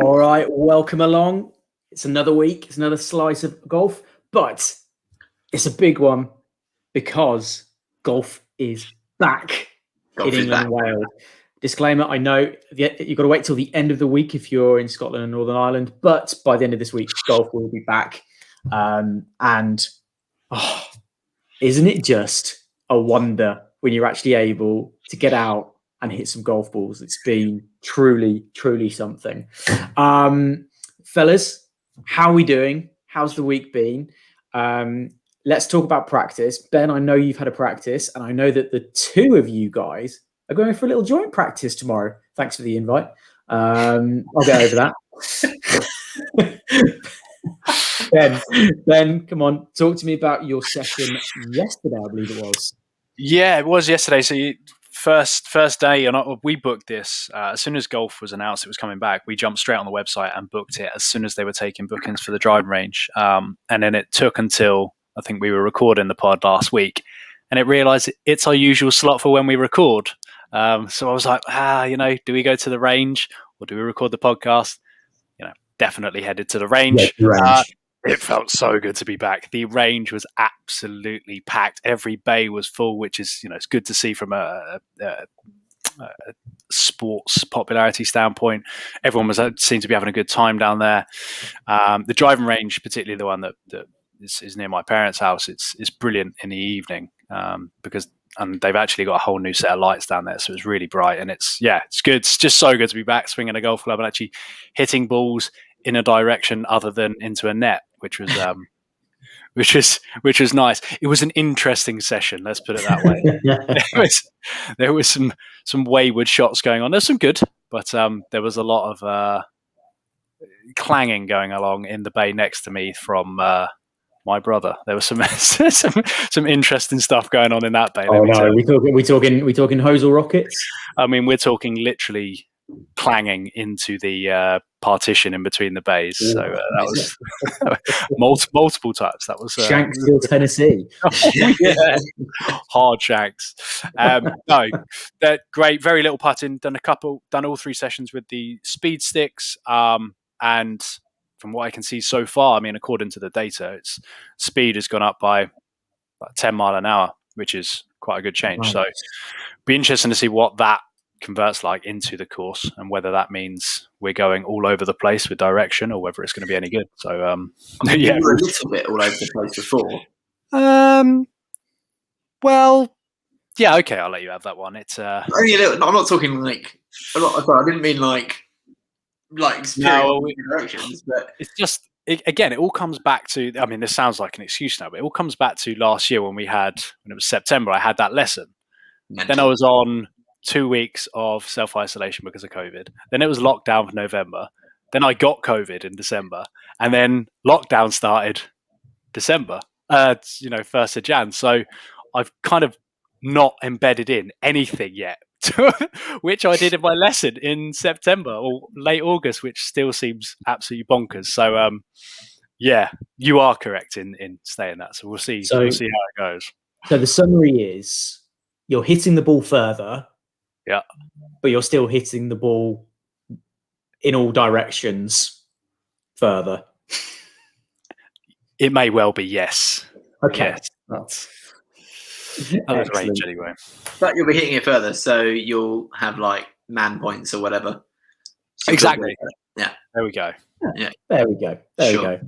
All right, welcome along. It's another week. It's another slice of golf, but it's a big one because golf is back in England and Wales. Disclaimer, I know you've got to wait till the end of the week if you're in Scotland and Northern Ireland, but by the end of this week, golf will be back. Isn't it just a wonder when you're actually able to get out and hit some golf balls? It's been truly, truly something. Fellas, how are we doing? How's the week been? Let's talk about practice. Ben, I know you've had a practice, and I know that the two of you guys are going for a little joint practice tomorrow. Thanks for the invite. I'll get over that. Ben, come on, talk to me about your session yesterday, I believe it was. Yeah, it was yesterday. So first day, and we booked this as soon as golf was announced it was coming back. We jumped straight on the website and booked it as soon as they were taking bookings for the driving range. And then it took until I think we were recording the pod last week, and it realised it's our usual slot for when we record. So I was like, do we go to the range or do we record the podcast? Definitely headed to the range. Yeah, it felt so good to be back. The range was absolutely packed. Every bay was full, which is, it's good to see from a sports popularity standpoint. Everyone seemed to be having a good time down there. The driving range, particularly the one that is near my parents' house, it's brilliant in the evening because they've actually got a whole new set of lights down there, so it's really bright and it's good. It's just so good to be back swinging a golf club and actually hitting balls in a direction other than into a net, which was nice. It was an interesting session, let's put it that way. there was some wayward shots going on. There's some good, but there was a lot of clanging going along in the bay next to me from my brother. There was some interesting stuff going on in that bay. Oh no, we talking hose or rockets? I mean, we're talking literally clanging into the partition in between the bays. So that was multiple times. That was Shanksville, Tennessee. Hard shanks. No, they're great. Very little putting. Done all three sessions with the speed sticks. And from what I can see so far, I mean, according to the data, its speed has gone up by about 10 mile an hour, which is quite a good change. Right. So be interesting to see what that converts like into the course and whether that means we're going all over the place with direction or whether it's going to be any good. So you were a little bit all over the place before. Well, yeah, okay, I'll let you have that one. It's only a little. I'm not talking like a lot. Sorry, I didn't mean like directions, but it's just again, it all comes back to. I mean, this sounds like an excuse now, but it all comes back to last year when it was September. I had that lesson. Then I was on 2 weeks of self-isolation because of COVID. Then it was lockdown for November. Then I got COVID in December. And then lockdown started December, 1st of Jan. So I've kind of not embedded in anything yet, which I did in my lesson in September or late August, which still seems absolutely bonkers. So, you are correct in saying that. So we'll see how it goes. So the summary is you're hitting the ball further. Yeah. But you're still hitting the ball in all directions further. It may well be, yes. Okay. Yes. That's range anyway. But you'll be hitting it further, so you'll have like man points or whatever. So exactly. Yeah. There we go. Yeah. There we go. We go.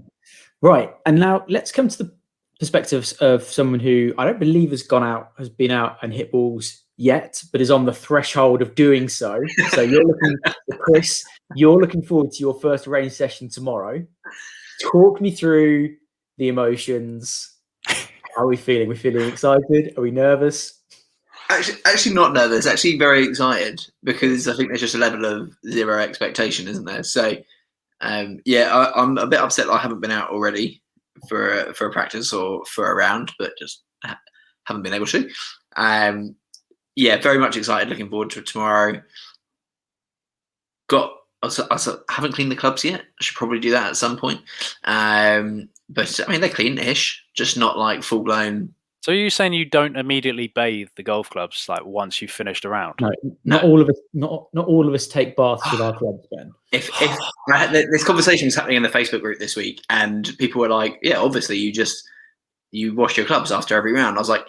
Right. And now let's come to the perspectives of someone who I don't believe has been out and hit balls yet, but is on the threshold of doing so. So Chris, you're looking forward to your first range session tomorrow. Talk me through the emotions. How are we feeling? We're feeling excited? Are we nervous? Actually not nervous. Actually very excited because I think there's just a level of zero expectation, isn't there? So, I'm a bit upset that I haven't been out already for a practice or for a round, but just haven't been able to. Very much excited. Looking forward to it tomorrow. I haven't cleaned the clubs yet. I should probably do that at some point. But I mean, they're clean-ish, just not like full-blown So are you saying you don't immediately bathe the golf clubs like once you've finished a round? No, not all of us. Not all of us take baths with our clubs, Ben. If this conversation was happening in the Facebook group this week, and people were like, "Yeah, obviously you wash your clubs after every round," I was like,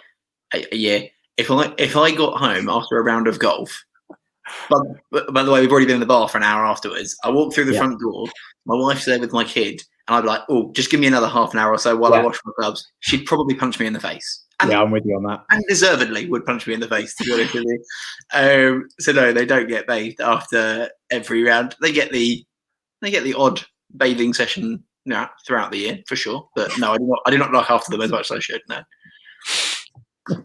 "Yeah." If I got home after a round of golf, but by the way, we've already been in the bar for an hour afterwards. I walked through the front door. My wife's there with my kid, and I'd be like, "Oh, just give me another half an hour or so while I wash my clubs." She'd probably punch me in the face. And, I'm with you on that. And deservedly would punch me in the face, to be honest with you. So no, they don't get bathed after every round. They get the odd bathing session throughout the year for sure. But no, I do not look after them as much as I should. No.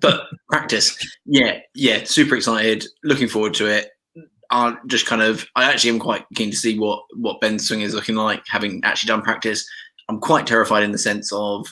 But practice, yeah, super excited, looking forward to it. I actually am quite keen to see what Ben's swing is looking like, having actually done practice. I'm quite terrified in the sense of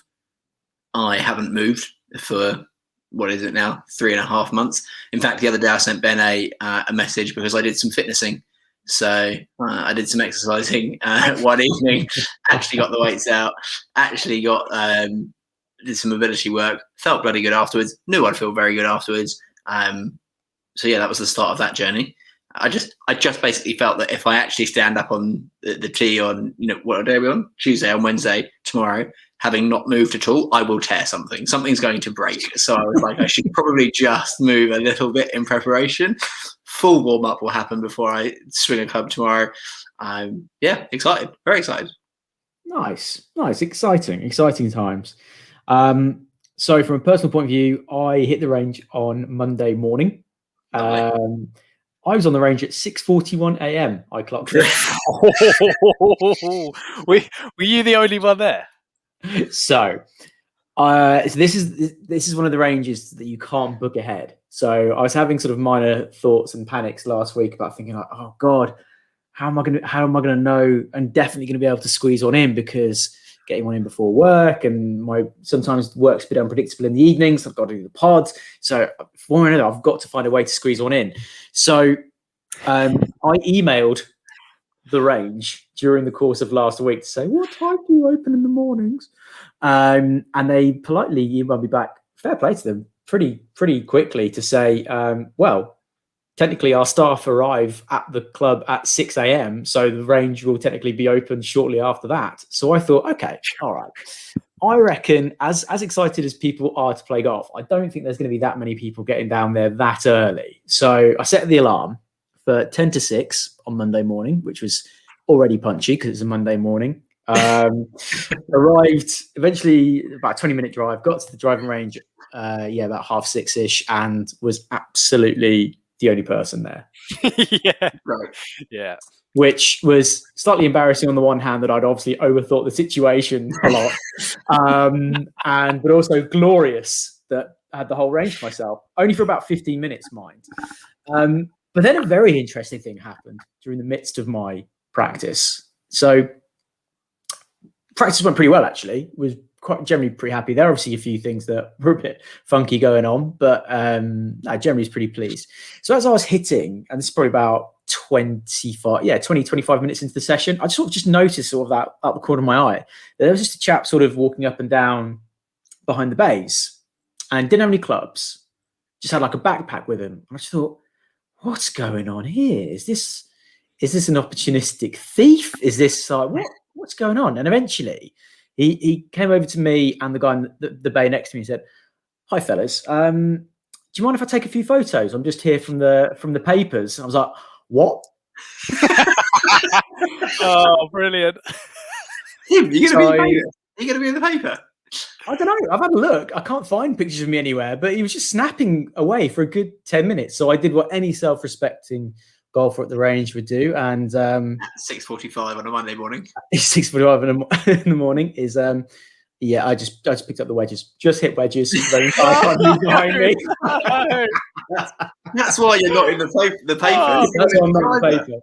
I haven't moved for, what is it now, 3.5 months. In fact, the other day I sent Ben a message because I did some fitnessing. So I did some exercising one evening, actually got the weights out, actually did some mobility work, felt bloody good afterwards, knew I'd feel very good afterwards. So yeah, that was the start of that journey. I just basically felt that if I actually stand up on the tee on, what day are we on? Tuesday, on Wednesday, tomorrow, having not moved at all, I will tear something. Something's going to break. So I was like, I should probably just move a little bit in preparation. Full warm up will happen before I swing a club tomorrow. Yeah, excited, very excited. Nice, exciting times. So from a personal point of view, I hit the range on Monday morning. I was on the range at 6:41 a.m. I clocked it. Were you the only one there? So this is one of the ranges that you can't book ahead. So I was having sort of minor thoughts and panics last week about thinking like, oh God, how am I going to know and definitely going to be able to squeeze one in, because getting one in before work, and sometimes work's a bit unpredictable in the evenings. I've got to do the pods. So for one or another, I've got to find a way to squeeze one in. So I emailed the range during the course of last week to say, what time do you open in the mornings? And they politely emailed me back, fair play to them, pretty quickly, to say, well, technically our staff arrive at the club at 6 a.m. So the range will technically be open shortly after that. So I thought, okay, all right. I reckon as excited as people are to play golf, I don't think there's going to be that many people getting down there that early. So I set the alarm for 10 to 6 on Monday morning, which was already punchy because it's a Monday morning. Arrived eventually, about a 20-minute drive, got to the driving range, about 6:30ish, and was absolutely the only person there. Yeah. Right. Yeah. Which was slightly embarrassing on the one hand, that I'd obviously overthought the situation a lot, but also glorious that I had the whole range to myself, only for about 15 minutes, mind. But then a very interesting thing happened during the midst of my practice. So practice went pretty well, actually. Was quite generally pretty happy. There are obviously a few things that were a bit funky going on, but I generally was pretty pleased. So as I was hitting, and this is probably about 25 minutes into the session, I just noticed sort of that up the corner of my eye, there was just a chap sort of walking up and down behind the bays, and didn't have any clubs, just had like a backpack with him. And I just thought, what's going on here? Is this an opportunistic thief? Is this like, what's going on? And eventually he came over to me and the guy in the bay next to me and said, hi fellas, do you mind if I take a few photos? I'm just here from the papers. And I was like, what? Oh, brilliant. You're going to be in the paper? I don't know. I've had a look. I can't find pictures of me anywhere, but he was just snapping away for a good 10 minutes. So I did what any self-respecting golfer at the range would do. And at 6:45 on a Monday morning. 6:45 in the morning is I just picked up the wedges. Just hit wedges. Very behind me. That's why you're not in the paper. Oh, that's why I'm not in the paper.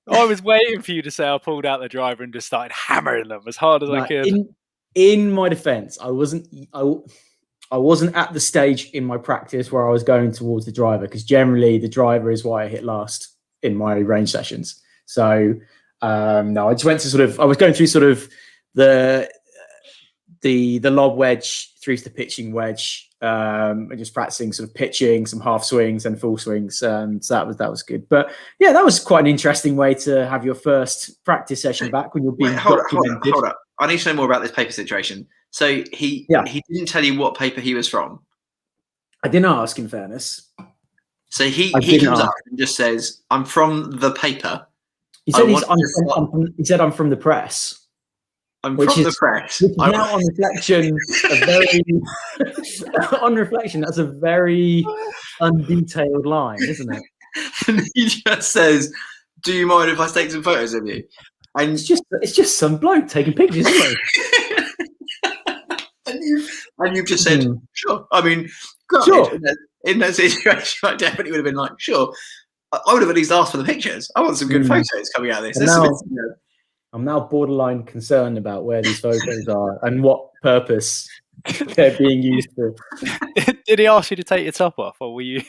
I was waiting for you to say I pulled out the driver and just started hammering them as hard as I could. In my defense, I wasn't at the stage in my practice where I was going towards the driver, because generally the driver is why I hit last in my range sessions. So no, I just went to I was going through sort of the lob wedge introduced the pitching wedge, and just practicing sort of pitching, some half swings and full swings. So that was good. But yeah, that was quite an interesting way to have your first practice session back when you're being documented. Hold up. I need to know more about this paper situation. So he didn't tell you what paper he was from. I didn't ask, in fairness. So he comes up and just says, "I'm from the paper." He said he said I'm from the press. I'm from the press. Now on reflection, that's a very undetailed line, isn't it? And he just says, "Do you mind if I take some photos of you?" And it's just some bloke taking pictures, isn't it? and you've just said, "Sure." I mean, sure. In that situation, I definitely would have been like, "Sure." I would have at least asked for the pictures. I want some good photos coming out of this. I'm now borderline concerned about where these photos are and what purpose they're being used for. Did he ask you to take your top off, or were you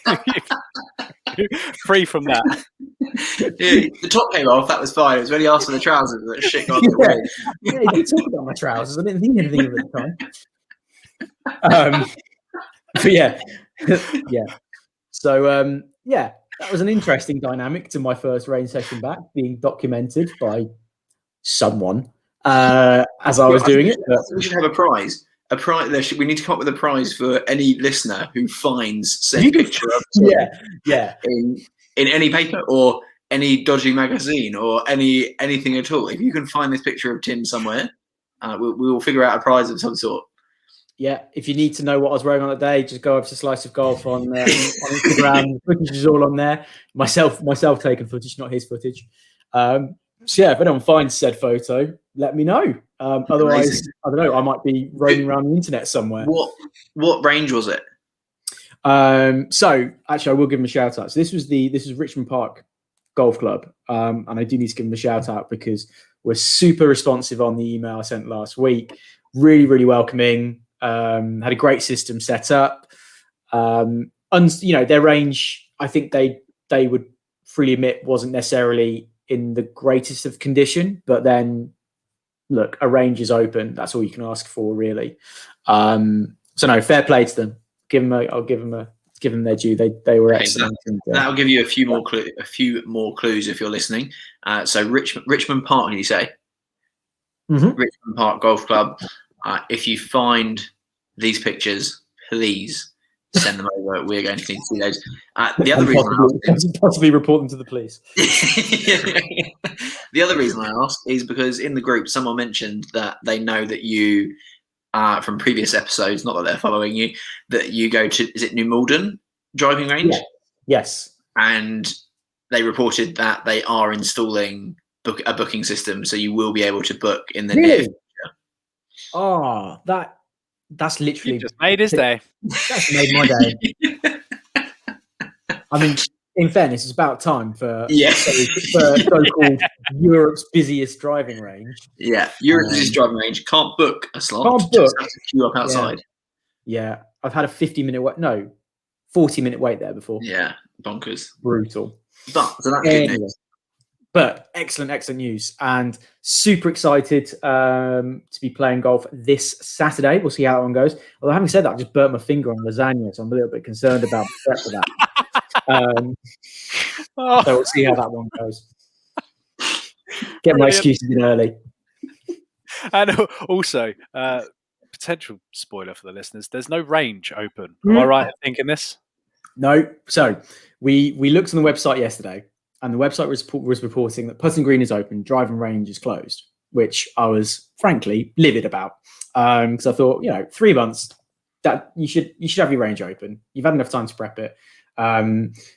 free from that? Yeah, the top came off. That was fine. It was when he asked for the trousers that shit got away. Yeah, he did talk about my trousers. I didn't think anything of it at the time. But yeah. So that was an interesting dynamic to my first range session back, being documented by someone as I was doing it. But we should have a prize. We need to come up with a prize for any listener who finds said picture of in any paper or any dodgy magazine or anything at all. If you can find this picture of Tim somewhere, we will figure out a prize of some sort. Yeah, if you need to know what I was wearing on the day, just go over to Slice of Golf on Instagram. The footage is all on there. Myself taking footage, not his footage. So yeah, if anyone finds said photo, let me know. Otherwise, amazing. I don't know. I might be roaming around the internet somewhere. What range was it? So actually, I will give them a shout out. So this is Richmond Park Golf Club, and I do need to give them a shout out because we're super responsive on the email I sent last week. Really, really welcoming. Had a great system set up. Their range, I think they would freely admit wasn't necessarily in the greatest of condition, but then look, a range is open. That's all you can ask for, really. So no, fair play to them. I'll give them their due. They were excellent. That'll give you a few more clues if you're listening. So Richmond Park, did you say? Mm-hmm. Richmond Park Golf Club. If you find these pictures, please send them over. We're going to need to see those. The other reason possibly report them to the police. The other reason I asked is because in the group, someone mentioned that they know that you, from previous episodes, not that they're following you, that you go to, is it New Malden driving range? Yeah. Yes. And they reported that they are installing a booking system, so you will be able to book in the near future. Oh, that's literally you just made his day. That's made my day. I mean, in fairness, it's about time for so-called Europe's busiest driving range. Yeah, Europe's busiest driving range. Can't book a slot. Can't book. Just have to queue up outside. Yeah. I've had a 40-minute wait there before. Yeah, bonkers. Brutal. So that's good news. But excellent news, and super excited to be playing golf this Saturday. We'll see how that one goes. Although having said that, I just burnt my finger on lasagna, so I'm a little bit concerned about the prep for that. So we'll see how that one goes. Get my excuses in early. And also, potential spoiler for the listeners: there's no range open. Am I right in thinking this? No. So we looked on the website yesterday. And the website was reporting that putting green is open, driving range is closed, which I was frankly livid about. Because I thought, 3 months, that you should have your range open. You've had enough time to prep it.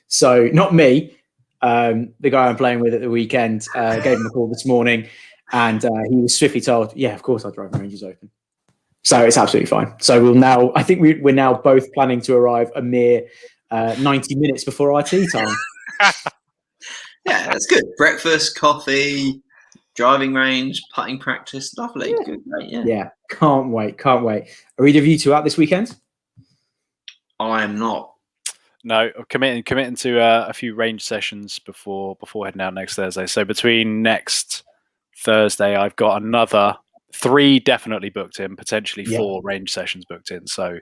So not me, the guy I'm playing with at the weekend, gave him a call this morning, and he was swiftly told, yeah, of course our driving range is open. So it's absolutely fine. So I think we're now both planning to arrive a mere 90 minutes before our tea time. Yeah, that's good. Breakfast, coffee, driving range, putting practice. Lovely. Yeah. Good, great, yeah. Can't wait. Are either of you two out this weekend? I am not. No, committing to a few range sessions before heading out next Thursday. So between next Thursday, I've got another 3 definitely booked in, potentially 4 range sessions booked in. So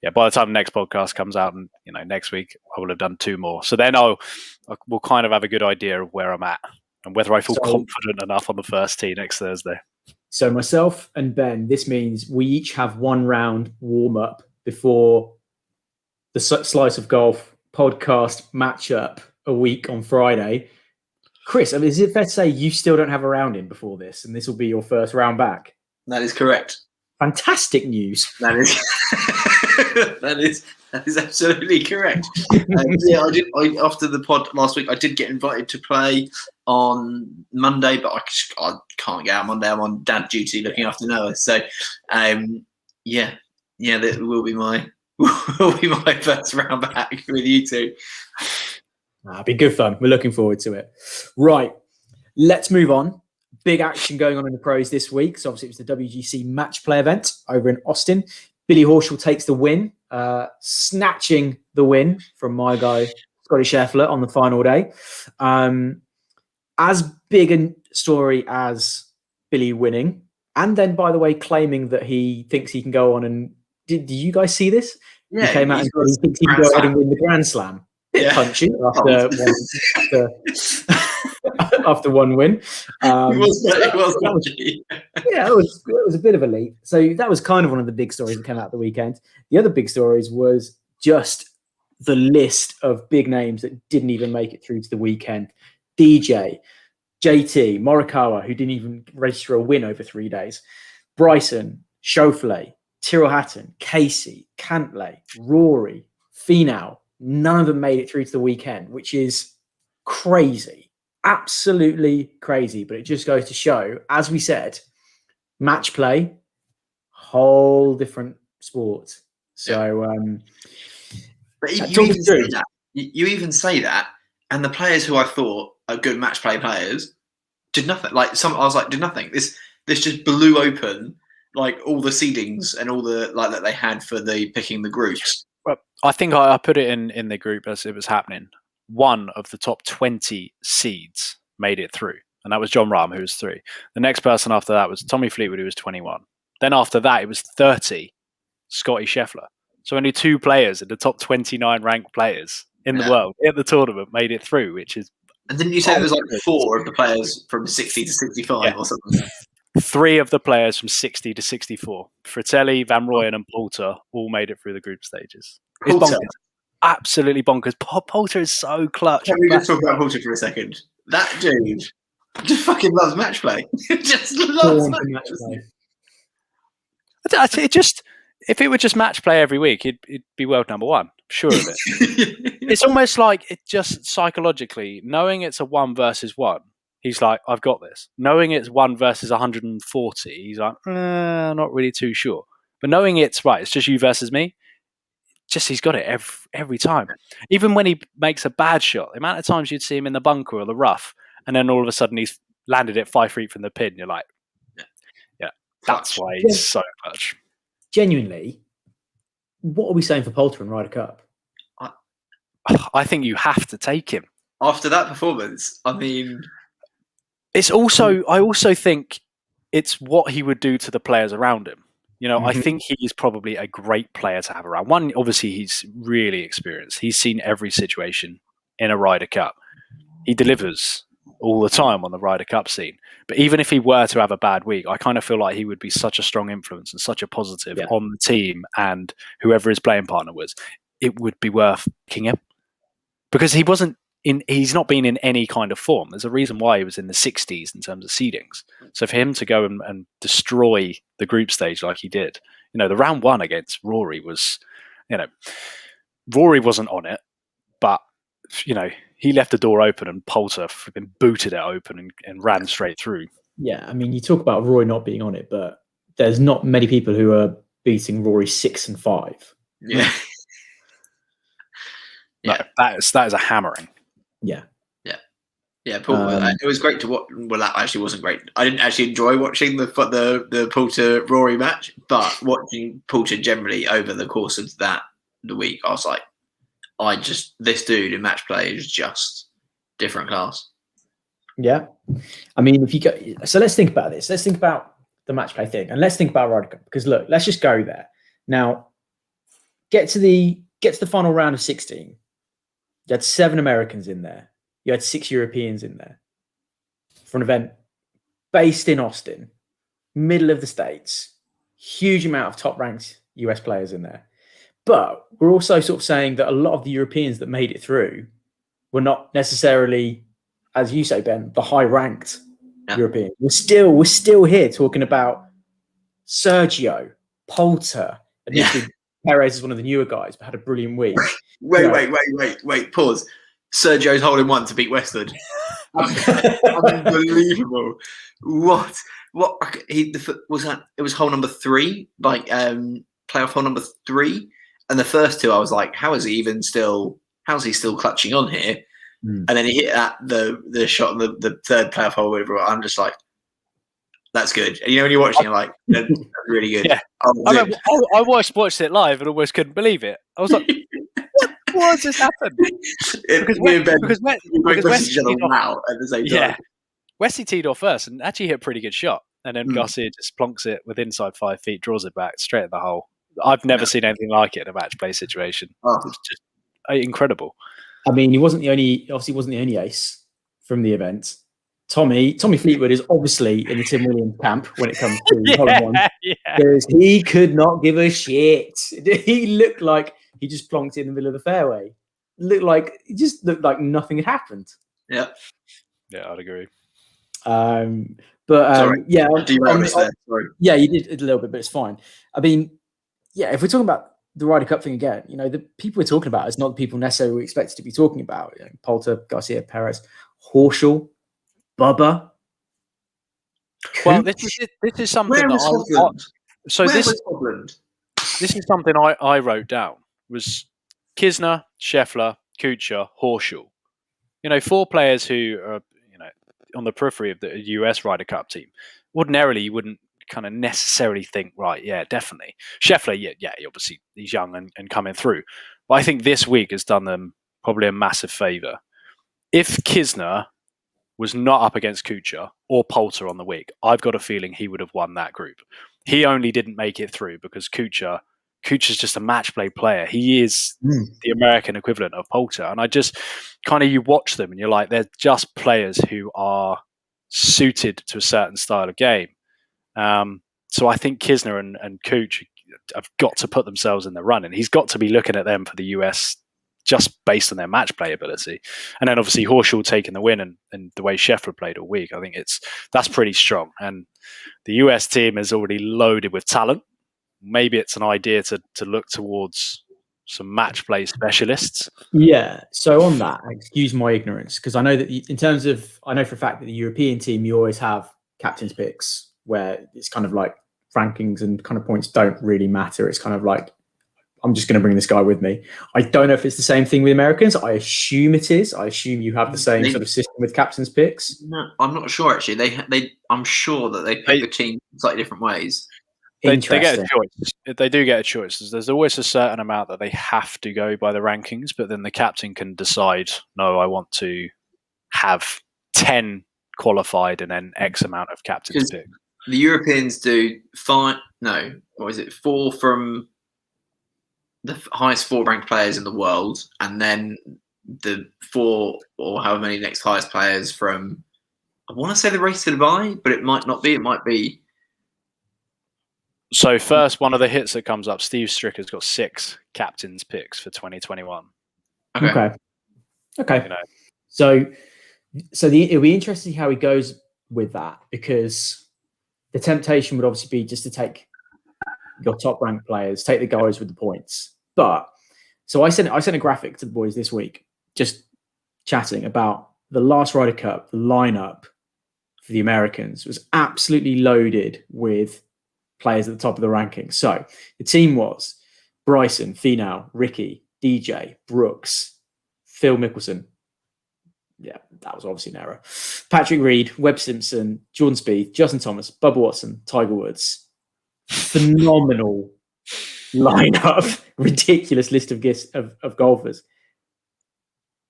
yeah, by the time the next podcast comes out, and next week, I will have done 2 more. So then we'll kind of have a good idea of where I'm at and whether I feel confident enough on the first tee next Thursday. So myself and Ben, this means we each have 1 round warm up before the Slice of Golf podcast matchup a week on Friday. Chris, I mean, is it fair to say you still don't have a round in before this, and this will be your first round back? That is correct. Fantastic news. That is that is absolutely correct. I did. After the pod last week, I did get invited to play on Monday, but I can't get out Monday. I'm on dad duty looking after Noah. So, that will be my first round back with you two. It'll be good fun. We're looking forward to it. Right, let's move on. Big action going on in the pros this week. So obviously it was the WGC Matchplay event over in Austin. Billy Horschel takes the win, snatching the win from my guy, Scotty Scheffler, on the final day. As big a story as Billy winning, and then, by the way, claiming that he thinks he can go on and... Did you guys see this? Yeah, he came out and said he thinks he can go ahead and win the Grand Slam. Bit punchy after one win. It was punchy. Yeah, it was a bit of a leap. So that was kind of one of the big stories that came out the weekend. The other big stories was just the list of big names that didn't even make it through to the weekend. DJ, JT, Morikawa, who didn't even register a win over 3 days. Bryson, Schauffele, Tyrrell Hatton, Casey, Cantlay, Rory, Finau. None of them made it through to the weekend, which is crazy. Absolutely crazy. But it just goes to show, as we said, match play, whole different sport. So, but you even say that, and the players who I thought are good match play players did nothing. I was like, did nothing. This just blew open like all the seedings and all the that they had for the picking the groups. Well, I think I put it in the group as it was happening. 1 of the top 20 seeds made it through, and that was John Rahm, who was 3. The next person after that was Tommy Fleetwood, who was 21. Then after that, it was 30, Scotty Scheffler. So only 2 players in the top 29 ranked players in the world at the tournament made it through, which is... And didn't you say it was like 4 of the players from 60 to 65 or something? 3 of the players from 60 to 64. Fratelli, Van Rooyen and Poulter all made it through the group stages. It's bonkers. Absolutely bonkers. Poulter is so clutch. Can we just talk about Poulter for a second? That dude just fucking loves match play. Just loves match play. If it were just match play every week, it'd be world number 1. Sure of it. It's almost like it just psychologically, knowing it's a 1 versus 1, he's like, I've got this. Knowing it's 1 versus 140, he's like, not really too sure. But knowing it's just you versus me, he's got it every time. Even when he makes a bad shot, the amount of times you'd see him in the bunker or the rough, and then all of a sudden he's landed it 5 feet from the pin. You're like, yeah, that's why he's so clutch. Genuinely, what are we saying for Poulter in Ryder Cup? I think you have to take him. After that performance, I mean... I also think it's what he would do to the players around him. I think he is probably a great player to have around. One, obviously, he's really experienced. He's seen every situation in a Ryder Cup. He delivers all the time on the Ryder Cup scene. But even if he were to have a bad week, I kind of feel like he would be such a strong influence and such a positive on the team and whoever his playing partner was. It would be worth picking him. Because he's not been in any kind of form. There's a reason why he was in the 60s in terms of seedings. So for him to go and destroy the group stage like he did, the round 1 against Rory was, Rory wasn't on it, but, he left the door open and Poulter booted it open and ran straight through. Yeah, I mean, you talk about Rory not being on it, but there's not many people who are beating Rory 6 and 5. Yeah. No, that is a hammering. Yeah, Paul. It was great to watch. Well, that actually wasn't great. I didn't actually enjoy watching the Poulter Rory match, but watching Poulter generally over the course of the week, I was like, this dude in match play is just different class. Yeah, I mean, if you go, so let's think about this. Let's think about the match play thing, and let's think about Ryder Cup, because look, let's just go there now. Get to the final round of 16. You had 7 Americans in there. You had 6 Europeans in there for an event based in Austin, middle of the States. Huge amount of top-ranked US players in there. But we're also sort of saying that a lot of the Europeans that made it through were not necessarily, as you say, Ben, the high-ranked European. We're still here talking about Sergio, Poulter, and Perez is one of the newer guys, but had a brilliant week. Wait, pause. Sergio's holding one to beat Westwood. Unbelievable. What was that? It was hole number 3, like playoff hole number 3. And the first 2, I was like, how's he still clutching on here? And then he hit the shot on the third playoff hole, whatever. I'm just like, that's good. And, when you're watching, you're like, that's really good. Yeah. I watched it live and almost couldn't believe it. I was like, what has this happened? Because Wesley teed off first and actually hit a pretty good shot. And then Garcia just plonks it with inside 5 feet, draws it back straight at the hole. I've never seen anything like it in a match play situation. It's just incredible. I mean, he wasn't the only ace from the event. Tommy Fleetwood is obviously in the Tim Williams camp when it comes to hole-in-one, because he could not give a shit. He looked like he just plonked it in the middle of the fairway. It just looked like nothing had happened. Yeah, I'd agree. Sorry. Yeah, you did a little bit, but it's fine. I mean, if we're talking about the Ryder Cup thing again, the people we're talking about is not the people necessarily we expected to be talking about. Poulter, Garcia, Perez, Horschel, Bubba. Well, this is something this is something I wrote down was Kisner, Scheffler, Kuchar, Horschel. 4 players who are on the periphery of the US Ryder Cup team. Ordinarily, you wouldn't kind of necessarily think, right? Yeah, definitely. Scheffler, obviously he's young and coming through, but I think this week has done them probably a massive favour. If Kisner was not up against Kuchar or Poulter on the week, I've got a feeling he would have won that group. He only didn't make it through because Kuchar's just a match play player. He is the American equivalent of Poulter. And I just you watch them and you're like, they're just players who are suited to a certain style of game. So I think Kisner and Kuch have got to put themselves in the run, and he's got to be looking at them for the US just based on their match play ability. And then obviously Horschel taking the win and the way Scheffler played all week, I think that's pretty strong. And the US team is already loaded with talent. Maybe it's an idea to look towards some match play specialists. Yeah. So on that, excuse my ignorance, because I know that I know for a fact that the European team, you always have captain's picks where it's kind of like rankings and kind of points don't really matter. It's kind of like, I'm just going to bring this guy with me. I don't know if it's the same thing with Americans. I assume it is. I assume you have the same sort of system with captain's picks. No, I'm not sure actually. I'm sure that they pick the team slightly different ways. They get a choice. They do get a choice. There's always a certain amount that they have to go by the rankings, but then the captain can decide, no, I want to have 10 qualified and then X amount of captain's picks. The Europeans do 4 from the highest 4 ranked players in the world, and then the 4 or however many next highest players from, I want to say the race to Dubai, but it might not be. It might be. So first, one of the hits that comes up, Steve Stricker's got 6 captain's picks for 2021. Okay. So it'll be interesting how he goes with that, because the temptation would obviously be just to take your top ranked players, take the guys with the points. But so I sent a graphic to the boys this week, just chatting about the last Ryder Cup. The lineup for the Americans was absolutely loaded with players at the top of the rankings. So the team was Bryson, Finau, Ricky, DJ, Brooks, Phil Mickelson. Yeah, that was obviously an error. Patrick Reed, Webb Simpson, Jordan Spieth, Justin Thomas, Bubba Watson, Tiger Woods. Phenomenal lineup. Ridiculous list of golfers.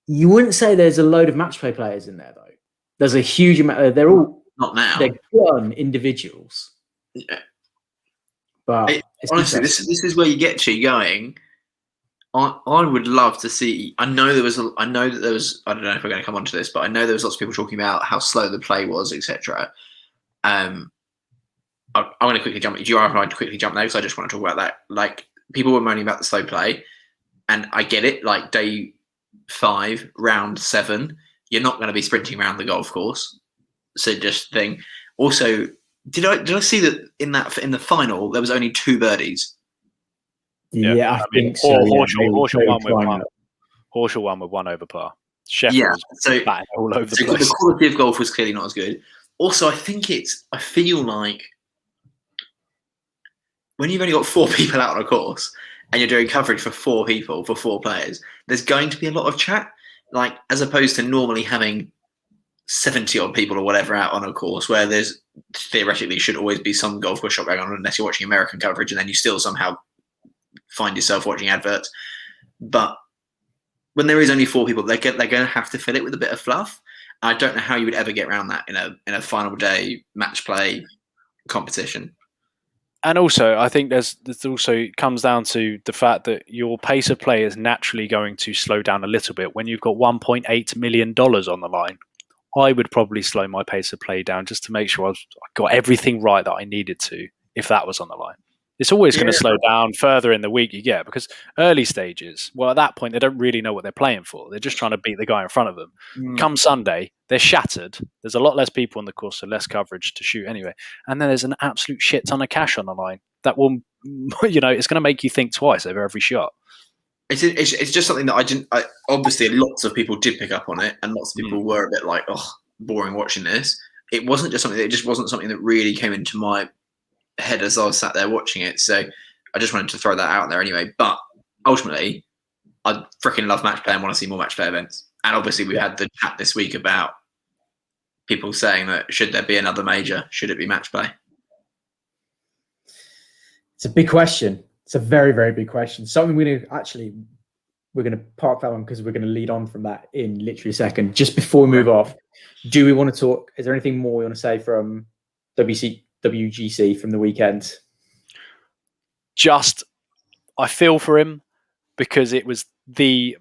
You wouldn't say there's a load of match play players in there, though. There's a huge amount. They're all not now. They're gun individuals. Yeah. But honestly, this is where you get to going. I would love to see. I know that there was. I don't know if we're going to come on to this, but I know there was lots of people talking about how slow the play was, etc. I'm going to quickly jump. Do you want to quickly jump there because I just want to talk about that? Like, people were moaning about the slow play, and I get it. Like, day 5, round 7, you're not going to be sprinting around the golf course. So just thing. Also, did I see that in the final there was only 2 birdies? Yeah, I think so. Horschel won with 1 over par. Scheffler was batting all over the place. The quality of golf was clearly not as good. Also, I feel like when you've only got 4 people out on a course and you're doing coverage for 4 people, for 4 players, there's going to be a lot of chat. Like, as opposed to normally having 70 odd people or whatever out on a course where there's theoretically should always be some golf course shot going on, unless you're watching American coverage and then you still somehow find yourself watching adverts. But when there is only 4 people, they're going to have to fill it with a bit of fluff. I don't know how you would ever get around that in a final day match play competition. And also, I think this also comes down to the fact that your pace of play is naturally going to slow down a little bit when you've got $1.8 million on the line. I would probably slow my pace of play down just to make sure I got everything right that I needed to if that was on the line. It's always going to slow down further in the week you get, because early stages, well, at that point, they don't really know what they're playing for. They're just trying to beat the guy in front of them. Come Sunday, they're shattered. There's a lot less people on the course, so less coverage to shoot anyway. And then there's an absolute shit ton of cash on the line that will, it's going to make you think twice over every shot. It's just something that obviously lots of people did pick up on it, and lots of people were a bit like, oh, boring watching this. It wasn't just something that really came into my head as I was sat there watching it. So I just wanted to throw that out there anyway. But ultimately, I freaking love match play and want to see more match play events. And obviously we had the chat this week about people saying that should there be another major? Should it be match play? It's a big question. It's a very, very big question. Something we're going to park that one because we're going to lead on from that in literally a second. Just before we move off, do we want to talk? Is there anything more we want to say from WGC from the weekend? I feel for him because it was probably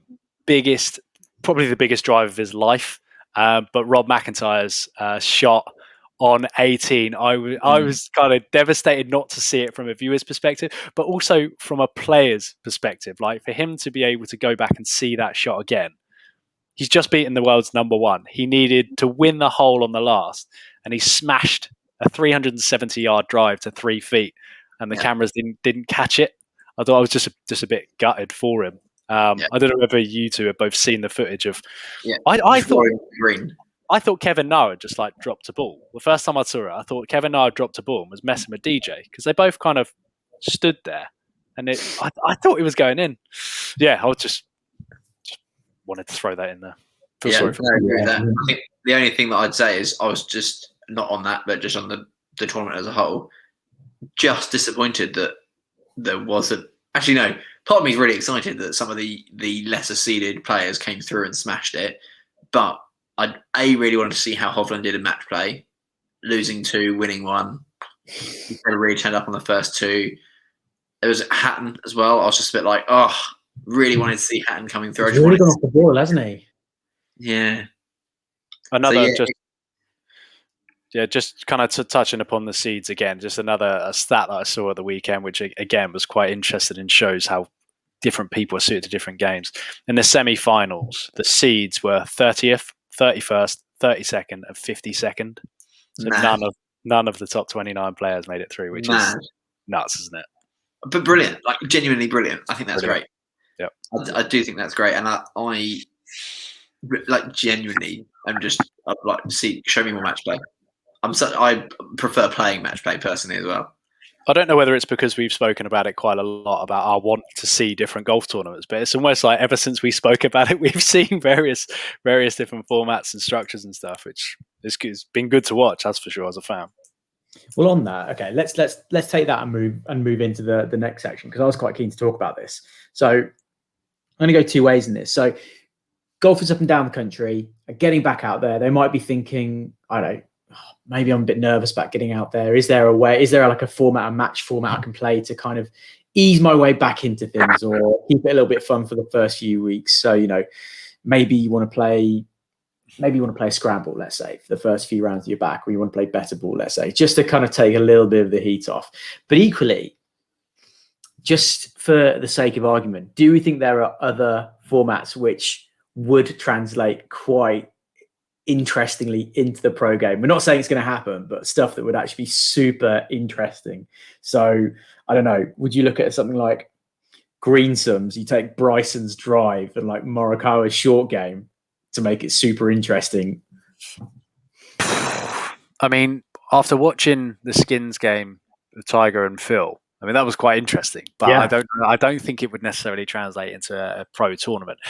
the biggest drive of his life. But Rob McIntyre's shot on 18, I was kind of devastated not to see it from a viewer's perspective, but also from a player's perspective. Like, for him to be able to go back and see that shot again, he's just beaten the world's number 1. He needed to win the hole on the last, and he smashed a 370-yard drive to 3 feet, and the cameras didn't catch it. I thought I was just a bit gutted for him. I don't know whether you two have both seen the footage of. Yeah. I thought Kevin Na had just dropped a ball. The first time I saw it, I thought Kevin Na had dropped a ball and was messing with DJ, because they both kind of stood there, and I thought it was going in. Yeah, I was just wanted to throw that in there. I agree with that. I think the only thing that I'd say is I was just not on that, but just on the tournament as a whole, just disappointed that there wasn't. Actually, no. Part of me is really excited that some of the lesser seeded players came through and smashed it, but I really wanted to see how Hovland did in match play, losing 2, winning 1. He really turned up on the first 2. There was Hatton as well. I was just a bit like, really wanted to see Hatton coming through. He's really gone off the ball, hasn't he? Yeah. Just kind of touching upon the seeds again, just another stat that I saw at the weekend, which again was quite interesting and shows how different people are suited to different games. In the semi-finals, the seeds were 30th, 31st, 32nd, and 52nd. So none of the top 29 players made it through, which is nuts, isn't it? But brilliant, genuinely brilliant. I think that's great. Yeah, I do think that's great, and I genuinely, I'd like to see. Show me more match play. I prefer playing match play personally as well. I don't know whether it's because we've spoken about it quite a lot about our want to see different golf tournaments, but it's almost like ever since we spoke about it, we've seen various different formats and structures and stuff, which it's been good to watch, that's for sure, as a fan. Well, on that, okay, let's take that and move into the next section, because I was quite keen to talk about this. So I'm going to go 2 ways in this. So golfers up and down the country are getting back out there. They might be thinking, I don't know, maybe I'm a bit nervous about getting out there. Is there like a match format I can play to kind of ease my way back into things, or keep it a little bit fun for the first few weeks? So, maybe you want to play a scramble, let's say, for the first few rounds of your back, or you want to play better ball, let's say, just to kind of take a little bit of the heat off. But equally, just for the sake of argument, do we think there are other formats which would translate quite interestingly into the pro game? We're not saying it's going to happen, but stuff that would actually be super interesting. So I don't know, would you look at something like Greensums? You take Bryson's drive and like Morikawa's short game to make it super interesting. I mean, after watching the Skins game with Tiger and Phil, I mean, that was quite interesting, but yeah. I don't think it would necessarily translate into a pro tournament.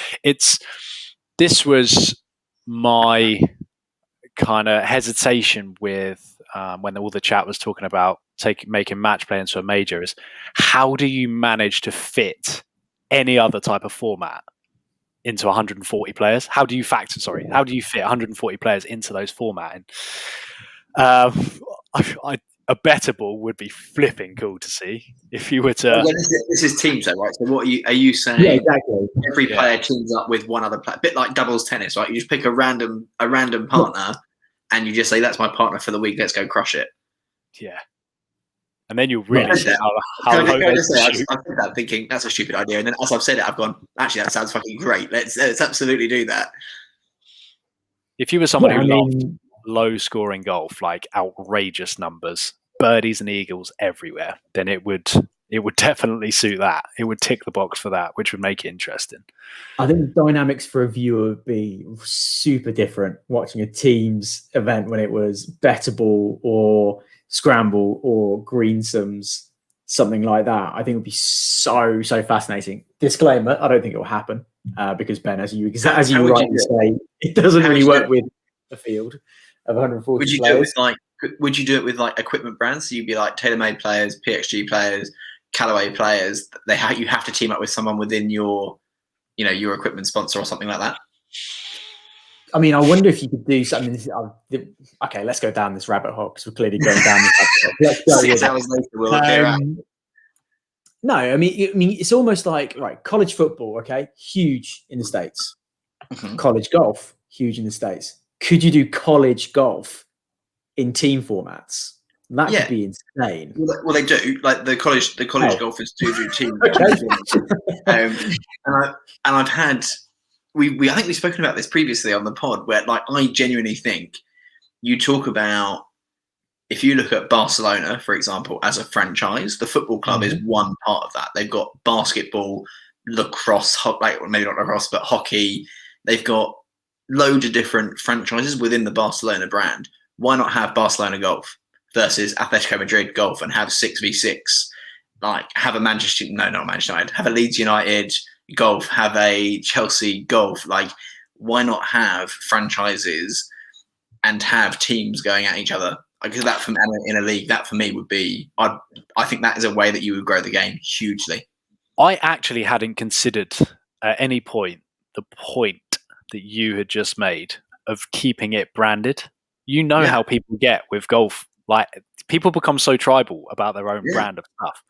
This was my kind of hesitation with when all the chat was talking about making match play into a major, is how do you manage to fit any other type of format into 140 players? How do you fit 140 players into those format? And a better ball would be flipping cool to see if you were to. Well, this is teams, though, right? So, what are you saying? Yeah, exactly. Every player teams up with one other player, a bit like doubles tennis, right? You just pick a random partner, and you just say, "That's my partner for the week. Let's go crush it." Yeah, and then you really see how I said that thinking that's a stupid idea, and then as I've said it, I've gone, actually, that sounds fucking great. Let's absolutely do that. If you were someone who loved low scoring golf, like outrageous numbers, birdies and eagles everywhere, then it would definitely suit that. It would tick the box for that, which would make it interesting. I think the dynamics for a viewer would be super different watching a team's event when it was better ball or scramble or greensums, something like that. I think it would be so fascinating. Disclaimer, I don't think it will happen because, Ben, as you rightly say, it doesn't really work with a field of 140 players. Would you do it with like equipment brands? So you'd be like TaylorMade players, PXG players, Callaway players. You have to team up with someone within your equipment sponsor or something like that. I mean, I wonder if you could do something. Okay, let's go down this rabbit hole because we're clearly going down this rabbit hole. Let's go 6 hours later, we'll clear out. No, I mean, it's almost like, right, college football, okay, huge in the States. Mm-hmm. College golf, huge in the States. Could you do college golf in team formats? That could be insane. Well, they do. Like the college golfers do team. And I've had I think we've spoken about this previously on the pod, where like I genuinely think you talk about, if you look at Barcelona, for example, as a franchise, the football club is one part of that. They've got basketball, lacrosse, maybe not lacrosse, but hockey. They've got loads of different franchises within the Barcelona brand. Why not have Barcelona golf versus Atletico Madrid golf and have 6v6? Like have a have a Leeds United golf, have a Chelsea golf. Like, why not have franchises and have teams going at each other? Because that in a league, that for me would be, I think that is a way that you would grow the game hugely. I actually hadn't considered at any point the point that you had just made of keeping it branded. You know how people get with golf. Like, people become so tribal about their own brand of stuff.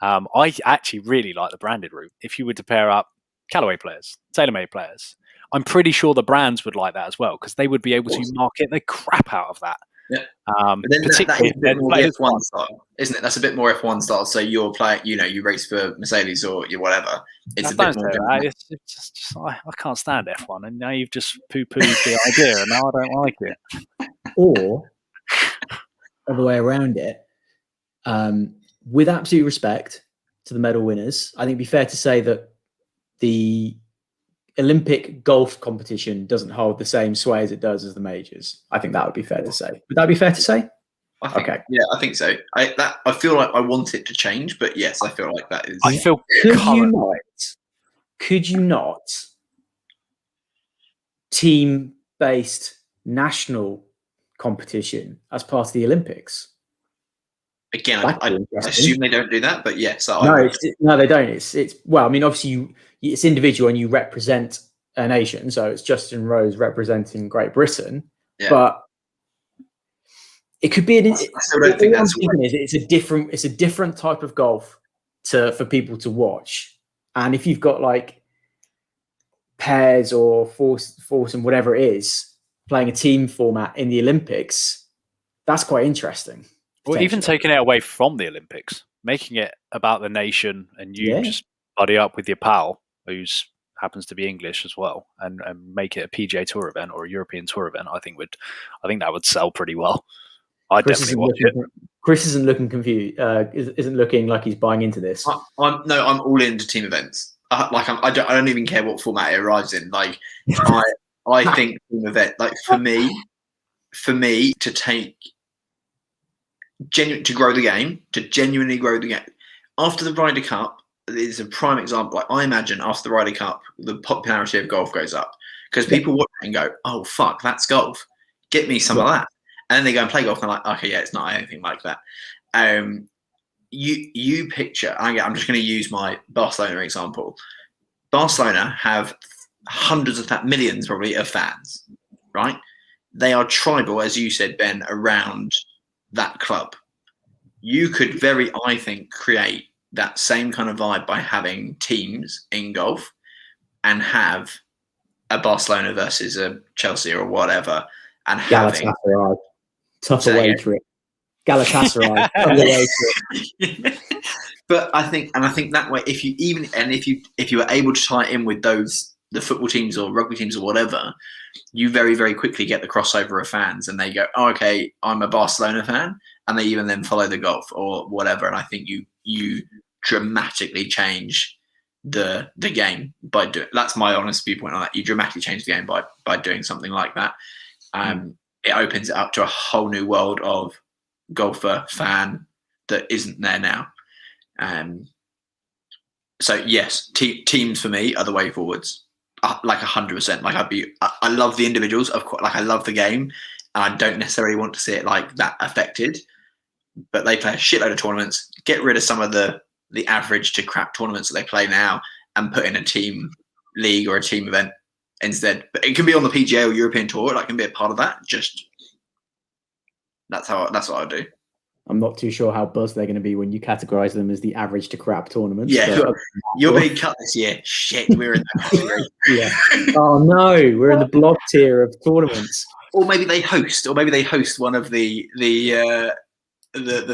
I actually really like the branded route. If you were to pair up Callaway players, TaylorMade players, I'm pretty sure the brands would like that as well, because they would be able to market the crap out of that. Yeah. But then that is a bit more F1 style, isn't it? That's a bit more F1 style. So you're playing, you race for Mercedes or whatever. It's a bit more. It's just, I can't stand F1, and now you've just poo-pooed the idea, and now I don't like it. Or other way around it. With absolute respect to the medal winners, I think it'd be fair to say that the Olympic golf competition doesn't hold the same sway as it does as the majors. I think that would be fair to say. Would that be fair to say? Okay. Yeah, I think so. I feel like I want it to change, but yes, I feel like that is. I feel. Could you not team-based national competition as part of the Olympics? Again, I assume they don't do that, but yes. No, they don't. It's well, I mean, obviously it's individual and you represent a nation. So it's Justin Rose representing Great Britain. Yeah. But It could be. I still don't think that's. It's a different type of golf for people to watch, and if you've got like pairs or foursome, whatever it is, playing a team format in the Olympics, that's quite interesting. Or even taking it away from the Olympics, making it about the nation, and you just buddy up with your pal who's happens to be English as well, and make it a PGA Tour event or a European Tour event. I think that would sell pretty well. Definitely watch it. Chris isn't looking confused. Isn't looking like he's buying into this. I'm all into team events. I don't even care what format it arrives in. Like I think team event. Like for me to take to grow the game, to genuinely grow the game. After the Ryder Cup is a prime example. Like, I imagine after the Ryder Cup, the popularity of golf goes up because people watch it and go, "Oh fuck, that's golf. Get me some of that." And then they go and play golf and they're like, "Okay, yeah, it's not anything like that." You picture. I'm just going to use my Barcelona example. Barcelona have hundreds of millions probably of fans, right? They are tribal, as you said, Ben, around that club. You could I think, create that same kind of vibe by having teams in golf and have a Barcelona versus a Chelsea or whatever, and having tough away trip. Galatasaray. But I think that way, if you were able to tie it in with the football teams or rugby teams or whatever, you very, very quickly get the crossover of fans, and they go, "Oh, okay, I'm a Barcelona fan," and they even then follow the golf or whatever. And I think you dramatically change the game by doing. That's my honest viewpoint on that. You dramatically change the game by doing something like that. It opens it up to a whole new world of golfer fan that isn't there now. So yes, teams for me are the way forwards. Like 100%. Like I love the individuals. Of course, like I love the game, and I don't necessarily want to see it like that affected. But they play a shitload of tournaments. Get rid of some of the average to crap tournaments that they play now, and put in a team league or a team event instead. But it can be on the PGA or European Tour. Like, can be a part of that. Just that's what I do. I'm not too sure how buzzed they're going to be when you categorize them as the average to crap tournaments. Yeah, you're being cut this year. Shit, we're in that category. Yeah. Oh no, we're in the blob tier of tournaments. Or maybe they host one of the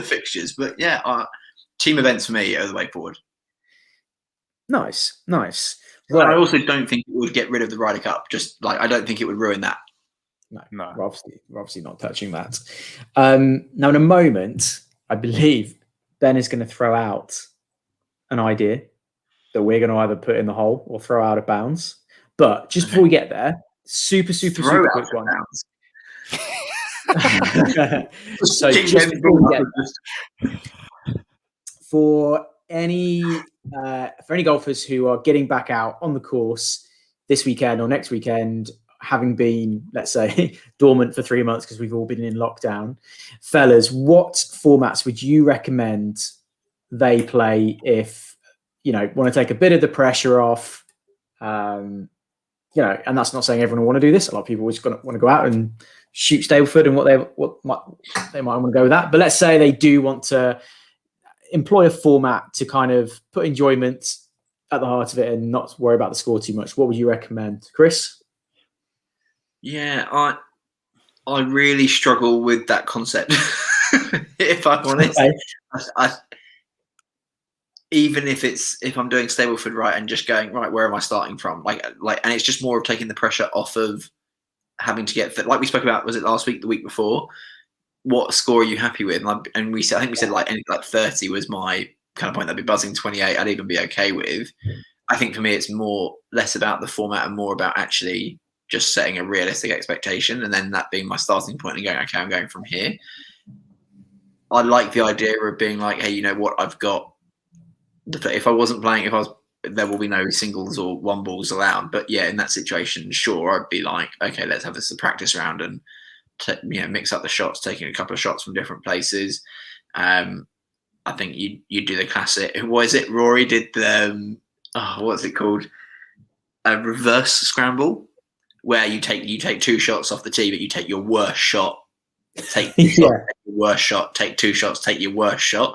fixtures. But yeah, team events for me are the way forward. Nice. Well, I also don't think it would get rid of the Ryder Cup. Just like I don't think it would ruin that. No, we're obviously not touching that. Now, in a moment, I believe Ben is going to throw out an idea that we're going to either put in the hole or throw out of bounds. But just before we get there, super quick one. So just before we get for any golfers who are getting back out on the course this weekend or next weekend, having been, let's say, dormant for 3 months because we've all been in lockdown, fellas, what formats would you recommend they play if, want to take a bit of the pressure off? And that's not saying everyone will want to do this. A lot of people just want to go out and shoot Stableford and they might want to go with that. But let's say they do want to employ a format to kind of put enjoyment at the heart of it and not worry about the score too much. What would you recommend, Chris? Yeah, I really struggle with that concept. If I'm honest, okay. Even if I'm doing Stableford right and just going right, where am I starting from? Like, and it's just more of taking the pressure off of having to get fit. Like we spoke about, was it last week, the week before? What score are you happy with? And we said, like 30 was my kind of point. That'd be buzzing. 28, I'd even be okay with. I think for me, it's less about the format and more about actually just setting a realistic expectation, and then that being my starting point and going, okay, I'm going from here. I like the idea of being like, hey, you know what? I've got if I wasn't playing, there will be no singles or one balls allowed. But yeah, in that situation, sure, I'd be like, okay, let's have this a practice round and mix up the shots, taking a couple of shots from different places. I think you do the classic. What is it? Rory did the what's it called? A reverse scramble, where you take 2 shots off the tee, but you take your worst shot take your worst shot, take 2 shots, take your worst shot,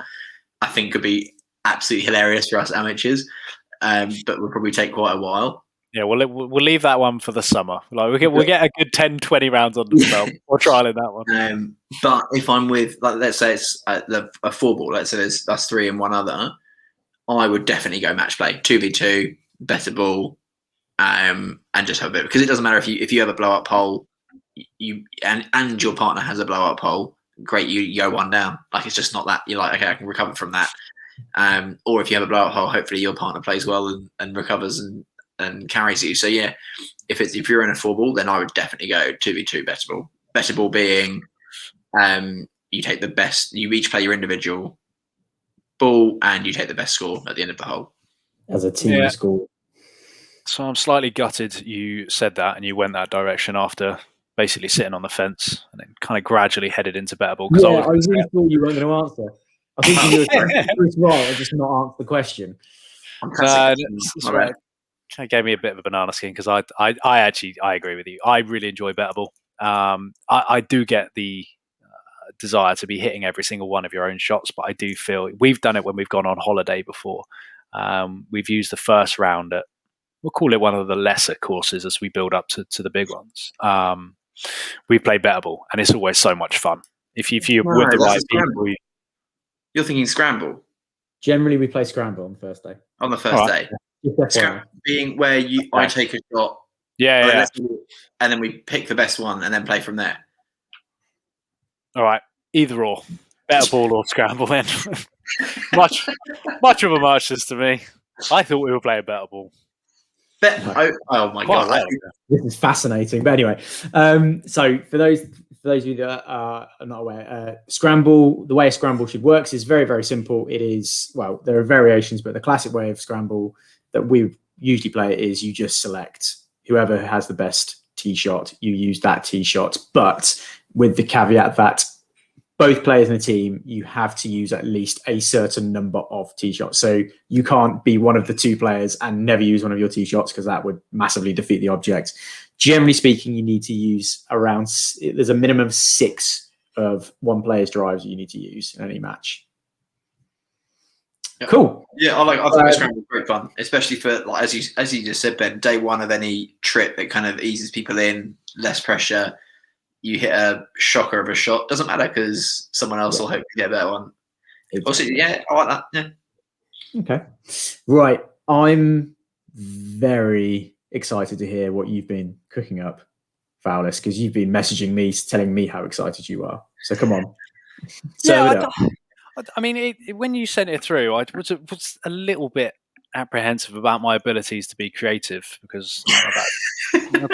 I think could be absolutely hilarious for us amateurs. But will probably take quite a while. Yeah, we'll leave that one for the summer. Like we'll get a good 10, 20 rounds under the belt or trial in that one. But if I'm with, like, let's say it's a 4-ball, let's say there's us 3 and one other, I would definitely go match play, 2v2, better ball, and just have a bit, because it doesn't matter if you have a blow up hole, and your partner has a blow up hole. Great, you go 1 down. Like, it's just not that you're like, okay, I can recover from that. Or if you have a blow up hole, hopefully your partner plays well and recovers and carries you. So yeah, if you're in a 4-ball, then I would definitely go 2v2 better ball. Better ball being, you take the best. You each play your individual ball, and you take the best score at the end of the hole as a team score. So I'm slightly gutted you said that and you went that direction after basically sitting on the fence and then kind of gradually headed into better ball. Yeah, I really thought you weren't going to answer. I think you were right and just not answer the question. It gave me a bit of a banana skin because I agree with you. I really enjoy better ball. I do get the desire to be hitting every single one of your own shots, but I do feel we've done it when we've gone on holiday before. We've used the first round at, we'll call it one of the lesser courses as we build up to the big ones. We play better ball, and it's always so much fun. If you're with the right people, you're thinking scramble. Generally, we play scramble on the first day. On the first day, scramble being where I take a shot, and then we pick the best one and then play from there. All right, either or, better ball or scramble. Then much of a muchness to me. I thought we were playing better ball. Oh my god, this is fascinating. But anyway, so for those of you that are not aware, scramble, the way a scramble should work is very, very simple. It is, well, there are variations, but the classic way of scramble that we usually play is you just select whoever has the best tee shot, you use that tee shot, but with the caveat that both players in the team, you have to use at least a certain number of tee shots. So you can't be one of the 2 players and never use one of your tee shots, because that would massively defeat the object. Generally speaking, you need to use there's a minimum of 6 of one player's drives that you need to use in any match. Yeah. Cool. Yeah, I think scramble is great fun, especially for, like, as you just said, Ben, day 1 of any trip, it kind of eases people in, less pressure. You hit a shocker of a shot, doesn't matter, because someone else will hopefully get a better one. Also, I like that. Yeah. Okay. Right. I'm very excited to hear what you've been cooking up, Fowlis, because you've been messaging me, telling me how excited you are. So come on. I mean, when you sent it through, I was a little bit apprehensive about my abilities to be creative, because I'm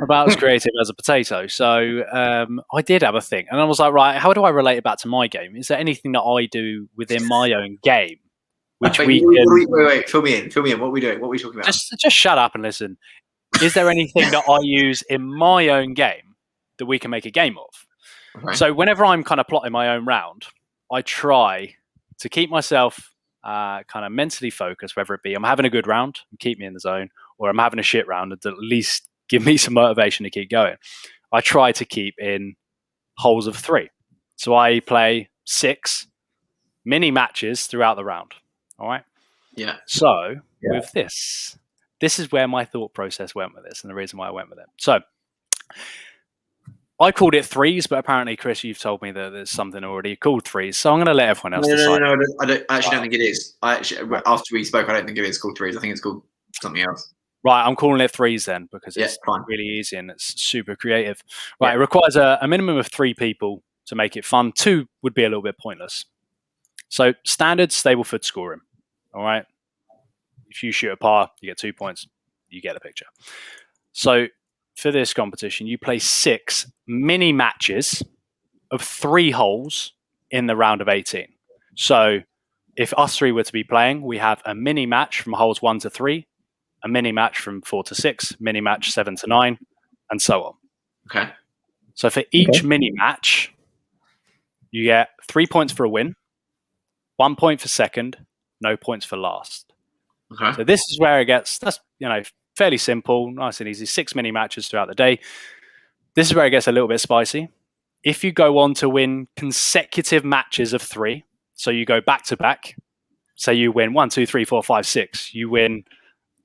about as creative as a potato. So I did have a thing, and I was like, right, how do I relate it back to my game? Is there anything that I do within my own game which wait, fill me in. What are we doing? What are we talking about? Just shut up and listen. Is there anything that I use in my own game that we can make a game of? Okay. So whenever I'm kind of plotting my own round, I try to keep myself kind of mentally focused, whether it be I'm having a good round and keep me in the zone, or I'm having a shit round and at least give me some motivation to keep going. I try to keep in holes of 3. So I play 6 mini matches throughout the round. All right. Yeah. So with this is where my thought process went with this, and the reason why I went with it. So I called it 3s, but apparently, Chris, you've told me that there's something already called 3s. So I'm going to let everyone else decide. No, I don't think it is. After we spoke, I don't think it is called 3s. I think it's called something else. Right, I'm calling it 3s then, because it's really easy and it's super creative. Right, It requires a minimum of 3 people to make it fun. 2 would be a little bit pointless. So standard stable foot scoring. All right. If you shoot a par, you get 2 points. You get the picture. So for this competition, you play 6 mini matches of 3 holes in the round of 18. So if us 3 were to be playing, we have a mini match from holes 1 to 3, a mini match from 4 to 6, mini match 7 to 9, and so on. Okay. So for each mini match, you get 3 points for a win, 1 point for second, no points for last. Okay. So this is where it gets, that's, fairly simple, nice and easy. 6 mini matches throughout the day. This is where it gets a little bit spicy. if you go on to win consecutive matches of 3, so you go back to back, say you win 1, 2, 3, 4, 5, 6, you win,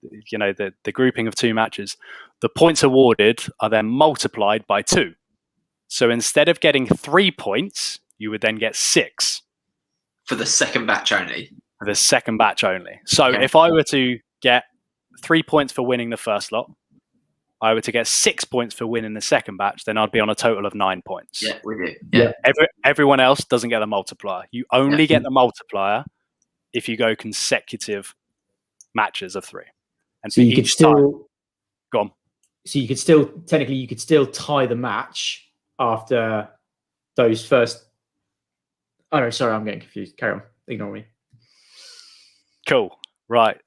the grouping of 2 matches, the points awarded are then multiplied by 2. So instead of getting 3 points, you would then get 6. For the second batch only? For the second batch only. So if I were to get 3 points for winning the first lot, I were to get 6 points for winning the second batch, then I'd be on a total of 9 points. Yeah, we do. Yeah. Everyone else doesn't get the multiplier. You only get the multiplier if you go consecutive matches of 3. And so you could still go on. So you could still tie the match after those first. Oh no, sorry, I'm getting confused. Carry on. Ignore me. Cool. Right.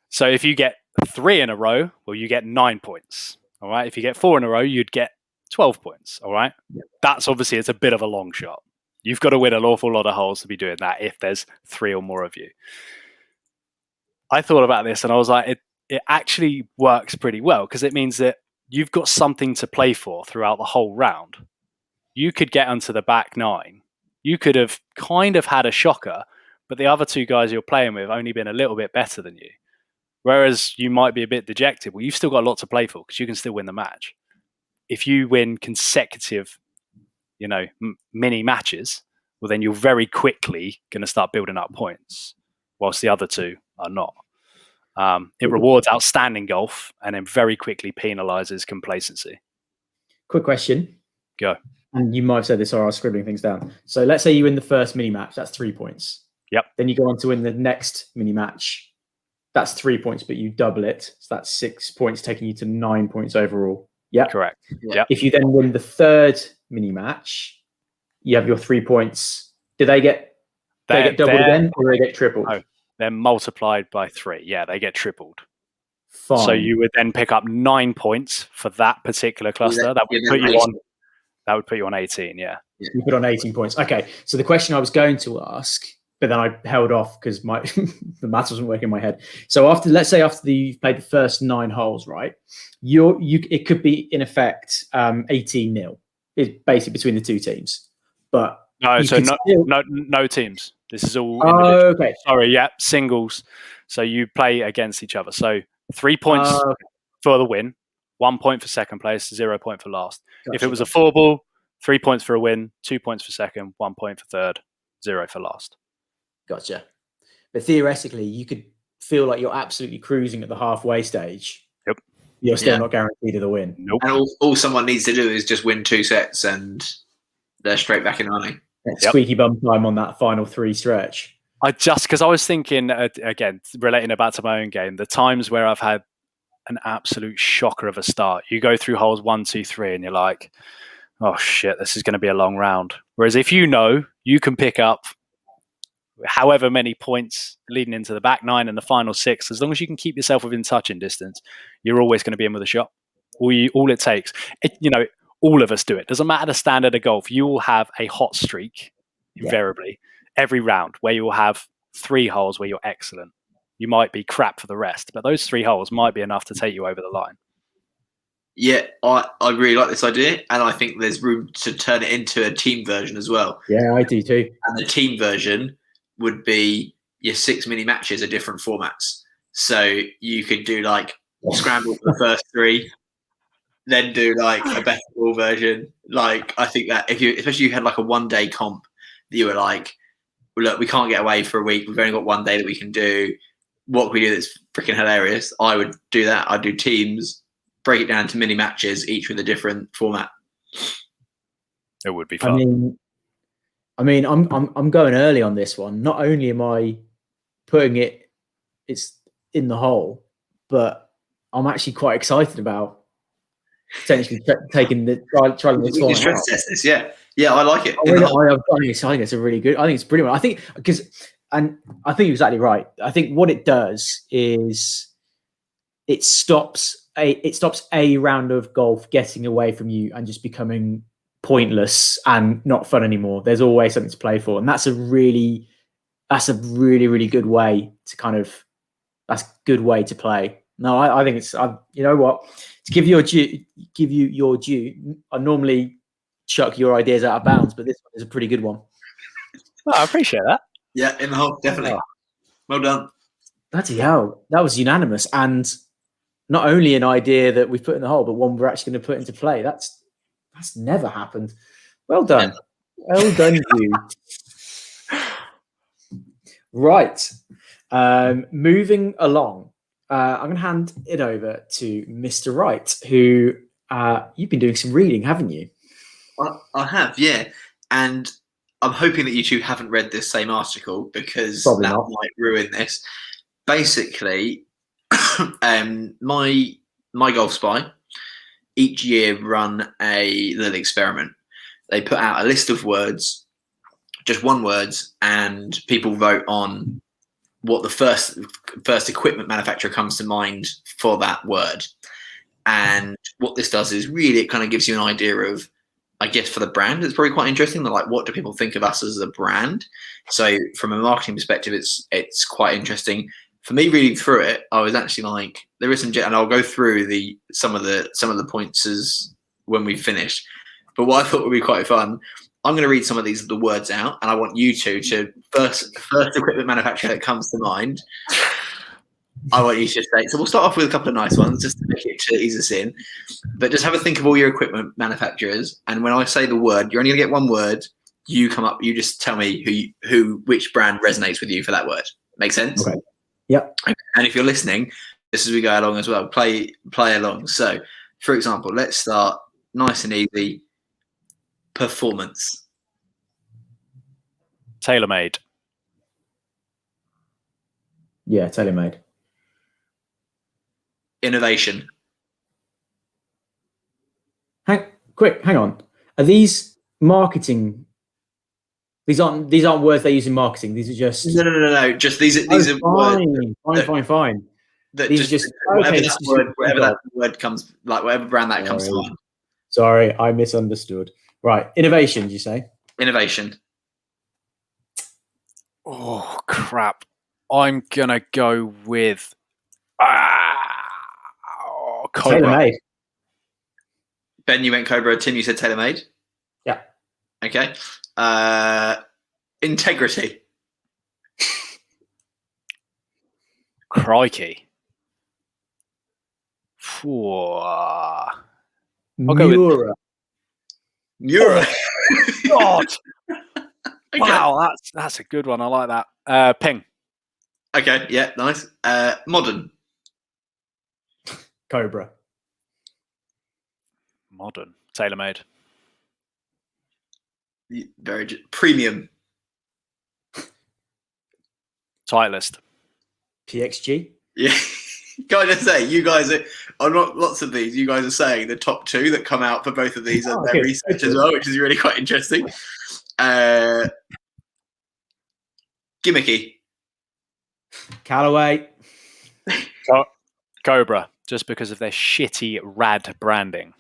So if you get 3 in a row, well, you get 9 points. All right. If you get 4 in a row, you'd get 12 points. All right. Yep. That's obviously, it's a bit of a long shot. You've got to win an awful lot of holes to be doing that if there's 3 or more of you. I thought about this and I was like, it actually works pretty well because it means that you've got something to play for throughout the whole round. You could get onto the back 9. You could have kind of had a shocker, but the other 2 guys you're playing with have only been a little bit better than you. Whereas you might be a bit dejected. Well, you've still got a lot to play for because you can still win the match. If you win consecutive, mini matches, well, then you're very quickly going to start building up points, whilst the other 2 are not. It rewards outstanding golf and then very quickly penalizes complacency. Quick question. Go. And you might have said this or I was scribbling things down. So let's say you win the first mini match, that's 3 points. Yep. Then you go on to win the next mini match. That's 3 points, but you double it. So that's 6 points, taking you to 9 points overall. Yeah. Correct. Yep. If you then win the third mini match, you have your 3 points. Do they get doubled again or do they get tripled? No, they're multiplied by 3. Yeah, they get tripled. Fine. So you would then pick up 9 points for that particular cluster. That would put you on 18, yeah. You put on 18 points. Okay, so the question I was going to ask, but then I held off because the maths wasn't working in my head. So let's say after you've played the first 9 holes, right? It could be in effect 18-0. It's basically between the 2 teams. But no, so no teams. This is all individual. Okay. Sorry, yeah, singles. So you play against each other. So 3 points for the win, 1 point for second place, 0 point for last. Gotcha. If it was a 4-ball, 3 points for a win, 2 points for second, 1 point for third, 0 for last. Gotcha. But theoretically, you could feel like you're absolutely cruising at the halfway stage. Yep. You're still not guaranteed of the win. Nope. And all someone needs to do is just win 2 sets and they're straight back in the running. Squeaky bum time on that final 3 stretch. Because I was thinking, again, relating it back to my own game, the times where I've had an absolute shocker of a start. You go through holes 1, 2, 3 and you're like, oh shit, this is going to be a long round. Whereas if you can pick up however many points leading into the back 9 and the final 6, as long as you can keep yourself within touching distance, you're always going to be in with a shot. All it takes, all of us do it. Doesn't matter the standard of golf. You will have a hot streak, invariably, every round where you will have 3 holes where you're excellent. You might be crap for the rest, but those 3 holes might be enough to take you over the line. Yeah, I really like this idea, and I think there's room to turn it into a team version as well. Yeah, I do too. And the team version would be your 6 mini matches are different formats. So you could do like scramble for the first 3, then do like a better ball version. Like I think that especially if you had like a 1-day comp that you were like, well, look, we can't get away for a week. We've only got 1 day that we can do. What can we do that's freaking hilarious? I would do that. I'd do teams, break it down to mini matches, each with a different format. It would be fun. I mean, I'm going early on this one. Not only am I putting it's in the hole, but I'm actually quite excited about potentially taking the trying this one out. This, yeah, I like it. I think it's a really good. I think it's brilliant. I think I think you're exactly right. I think what it does is it stops a round of golf getting away from you and just becoming pointless and not fun anymore. There's always something to play for, and that's a really good way to that's a good way to play. No, I think it's you know what, to give you your due. I normally chuck your ideas out of bounds, but this one is a pretty good one. Oh, I appreciate that. Yeah, in the hole, definitely. Oh. Well done. Bloody hell. That was unanimous. And not only an idea that we've put in the hole, but one we're actually going to put into play. That's never happened. Well done. Well done, you. Right. Moving along. I'm going to hand it over to Mr. Wright, who you've been doing some reading, haven't you? I have, yeah. And I'm hoping that you two haven't read this same article because Probably that not. might ruin this. Basically, my Golf Spy each year run a little experiment. They put out a list of words, just one words, and people vote on what the first equipment manufacturer comes to mind for that word. And what this does is really it kind of gives you an idea of, I guess, for the brand, it's probably quite interesting. Like, what do people think of us as a brand? So from a marketing perspective, it's quite interesting. For me, reading through it, I was actually like, there is some, and I'll go through some of the points as when we finish. But what I thought would be quite fun, I'm going to read some of the words out, and I want you two to first equipment manufacturer that comes to mind. I want you to say. So we'll start off with a couple of nice ones just to make it to ease us in. But just have a think of all your equipment manufacturers, and when I say the word, you're only going to get one word. You come up. You just tell me which brand resonates with you for that word. Make sense? Okay. Yep. And if you're listening, just as we go along as well, play along. So, for example, let's start nice and easy. Performance. TaylorMade. Yeah, TaylorMade. Innovation. Hang on. Are these marketing? These aren't words they use in marketing. These are just No. Just these are words. Fine. These are just whatever that word comes, like whatever brand that comes to mind. Sorry, I misunderstood. Right, innovation. Did you say innovation? Oh crap! I'm gonna go with Cobra. TaylorMade. Ben, you went Cobra. Tim, you said TaylorMade. Yeah. Okay. Integrity. Crikey. I'll Mura. Mura. God. Okay. Wow, that's a good one. I like that. Ping. Okay. Yeah. Nice. Modern. Cobra. Modern. TaylorMade. Very premium. Titleist. PXG. Yeah. Can I just say, you guys are not lots of these. You guys are saying the top two that come out for both of these are their research as well, which is really quite interesting. Gimmicky. Callaway. Cobra, just because of their shitty rad branding.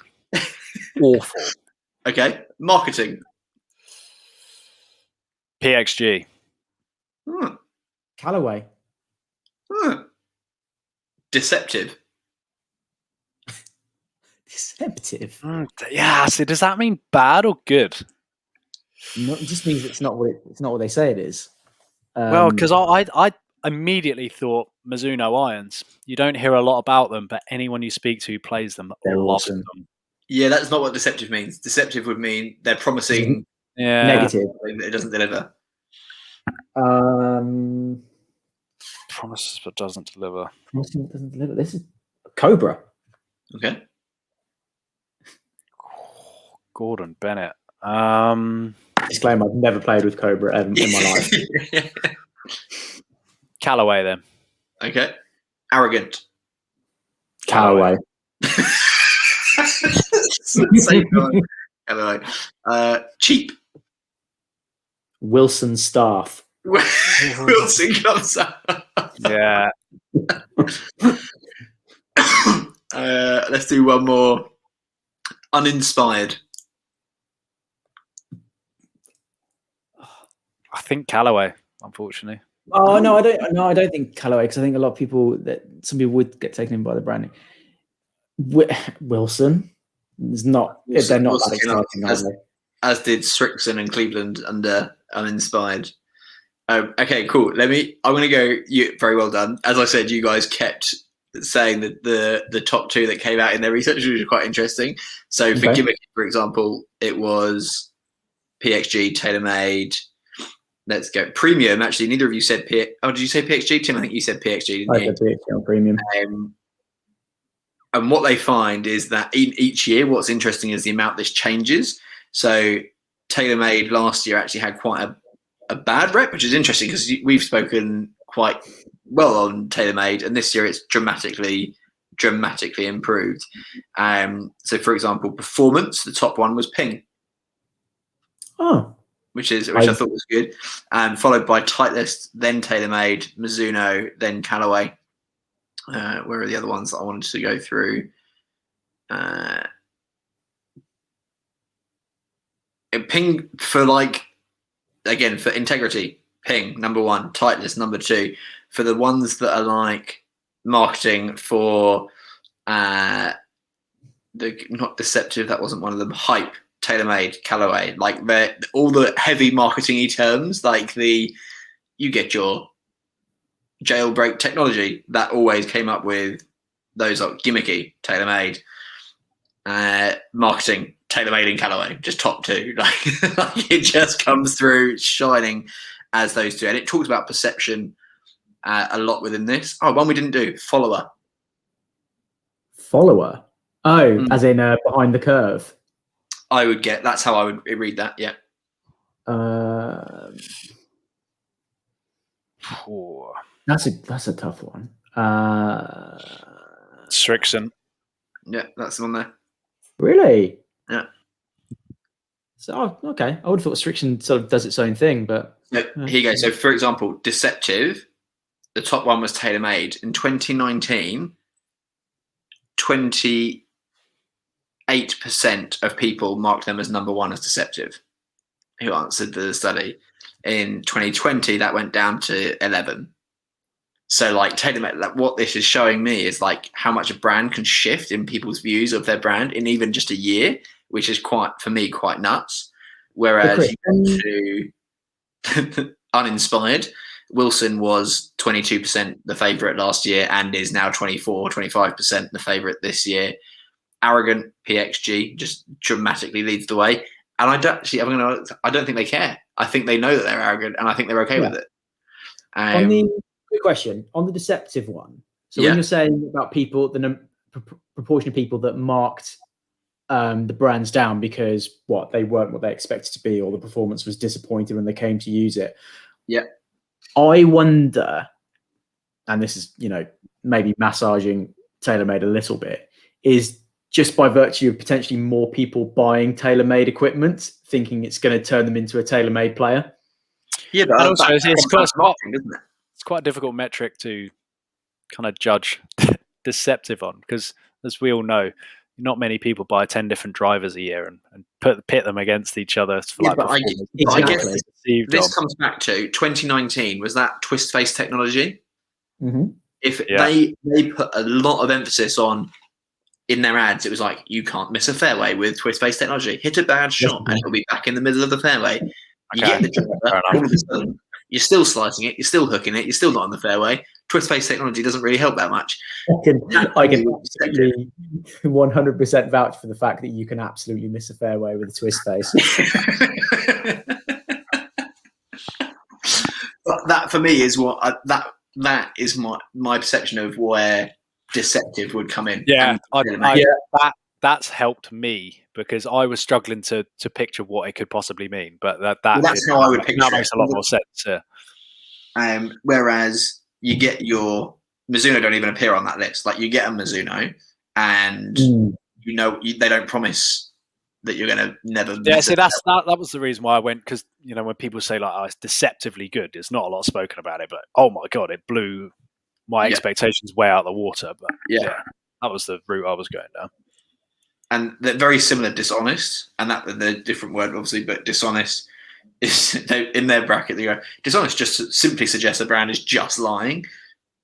Awful. Okay. Marketing. PXG. Callaway. Deceptive. Deceptive. Yeah. So does that mean bad or good? No, it just means it's not what they say it is. Well, because I immediately thought Mizuno irons. You don't hear a lot about them, but anyone you speak to who plays them loves them. Yeah, that's not what deceptive means. Deceptive would mean they're promising negative. It doesn't deliver. Promises but doesn't deliver. Promising but doesn't deliver. This is Cobra. Okay. Gordon Bennett. Disclaimer: I've never played with Cobra ever in my life. Callaway then. Okay. Arrogant. Callaway. Same guy. Callaway. Cheap. Wilson Staff. Wilson comes up. Yeah. Let's do one more. Uninspired. I think Callaway, unfortunately. Oh no, I don't. No, I don't think Callaway, because I think a lot of people some people would get taken in by the branding. Wilson is not. They're not that exciting, are they? as did Strixon and Cleveland under Uninspired. Okay, cool. I'm going to go. Very well done. As I said, you guys kept saying that the top two that came out in their research, which was quite interesting. So for gimmick, for example, it was PXG, TaylorMade. Let's go premium. Actually, neither of you said did you say PXG, Tim? I think you said PXG, didn't you? I said PXG on premium. And what they find is that each year, what's interesting is the amount this changes. So TaylorMade last year actually had quite a bad rep, which is interesting because we've spoken quite well on TaylorMade, and this year it's dramatically improved. So, for example, performance, the top one was Ping. Oh, which I thought was good, followed by Titleist, then TaylorMade, Mizuno, then Callaway. Where are the other ones that I wanted to go through? Ping for for integrity, Ping number one, Titleist number two. For the ones that are like marketing for not deceptive, that wasn't one of them. Hype, TaylorMade, Callaway, like all the heavy marketing-y terms, like you get your jailbreak technology, that always came up with those like gimmicky, TaylorMade, marketing, TaylorMade and Callaway, just top two. Like it just comes through shining as those two, and it talks about perception a lot within this. Oh, one we didn't do, follower. Follower. Oh, as in behind the curve. I would get. That's how I would read that. Yeah. That's a tough one. Strixon. Yeah, that's the one there. Really? Yeah. So okay, I would have thought Strixon sort of does its own thing, but no, here you go. So, for example, Deceptive, the top one was TaylorMade in 2019. 28% of people marked them as number one as Deceptive, who answered the study. In 2020, that went down to 11. So, like TaylorMade, like what this is showing me is like how much a brand can shift in people's views of their brand in even just a year, which is quite nuts. Whereas you go to Uninspired, Wilson was 22% the favourite last year and is now 25% the favourite this year. Arrogant, PXG just dramatically leads the way. And I don't think they care. I think they know that they're arrogant, and I think they're okay with it. Good question on the Deceptive one. So when you're saying about people, the proportion of people that marked the brands down because they weren't what they expected to be, or the performance was disappointing when they came to use it. Yeah. I wonder, and this is, maybe massaging TaylorMade a little bit, is just by virtue of potentially more people buying TaylorMade equipment, thinking it's going to turn them into a TaylorMade player. Yeah, but also it's quite a difficult metric to kind of judge Deceptive on, because as we all know, not many people buy 10 different drivers a year and pit them against each other. I guess this comes back to 2019. Was that twist face technology? Mm-hmm. If they put a lot of emphasis on in their ads, it was like, you can't miss a fairway with twist face technology. Hit a bad shot and it'll be back in the middle of the fairway. You get the driver, all of a sudden, you're still slicing it, you're still hooking it, you're still not on the fairway. Twist face technology doesn't really help that much. I can absolutely 100% vouch for the fact that you can absolutely miss a fairway with a twist face. But that for me is what that is my perception of where Deceptive would come in. Yeah, that's helped me, because I was struggling to picture what it could possibly mean. But that's how I would picture that makes a lot more sense. Yeah. Whereas you get your Mizuno don't even appear on that list. Like you get a Mizuno, and they don't promise that you're going to never. Yeah, so that was the reason why I went, because when people say like, "Oh, it's deceptively good," there's not a lot spoken about it, but oh my god, it blew my expectations way out of the water. But yeah, that was the route I was going down. And they're very similar, dishonest, and that the different word obviously, but dishonest is in their bracket. They go dishonest just simply suggests the brand is just lying.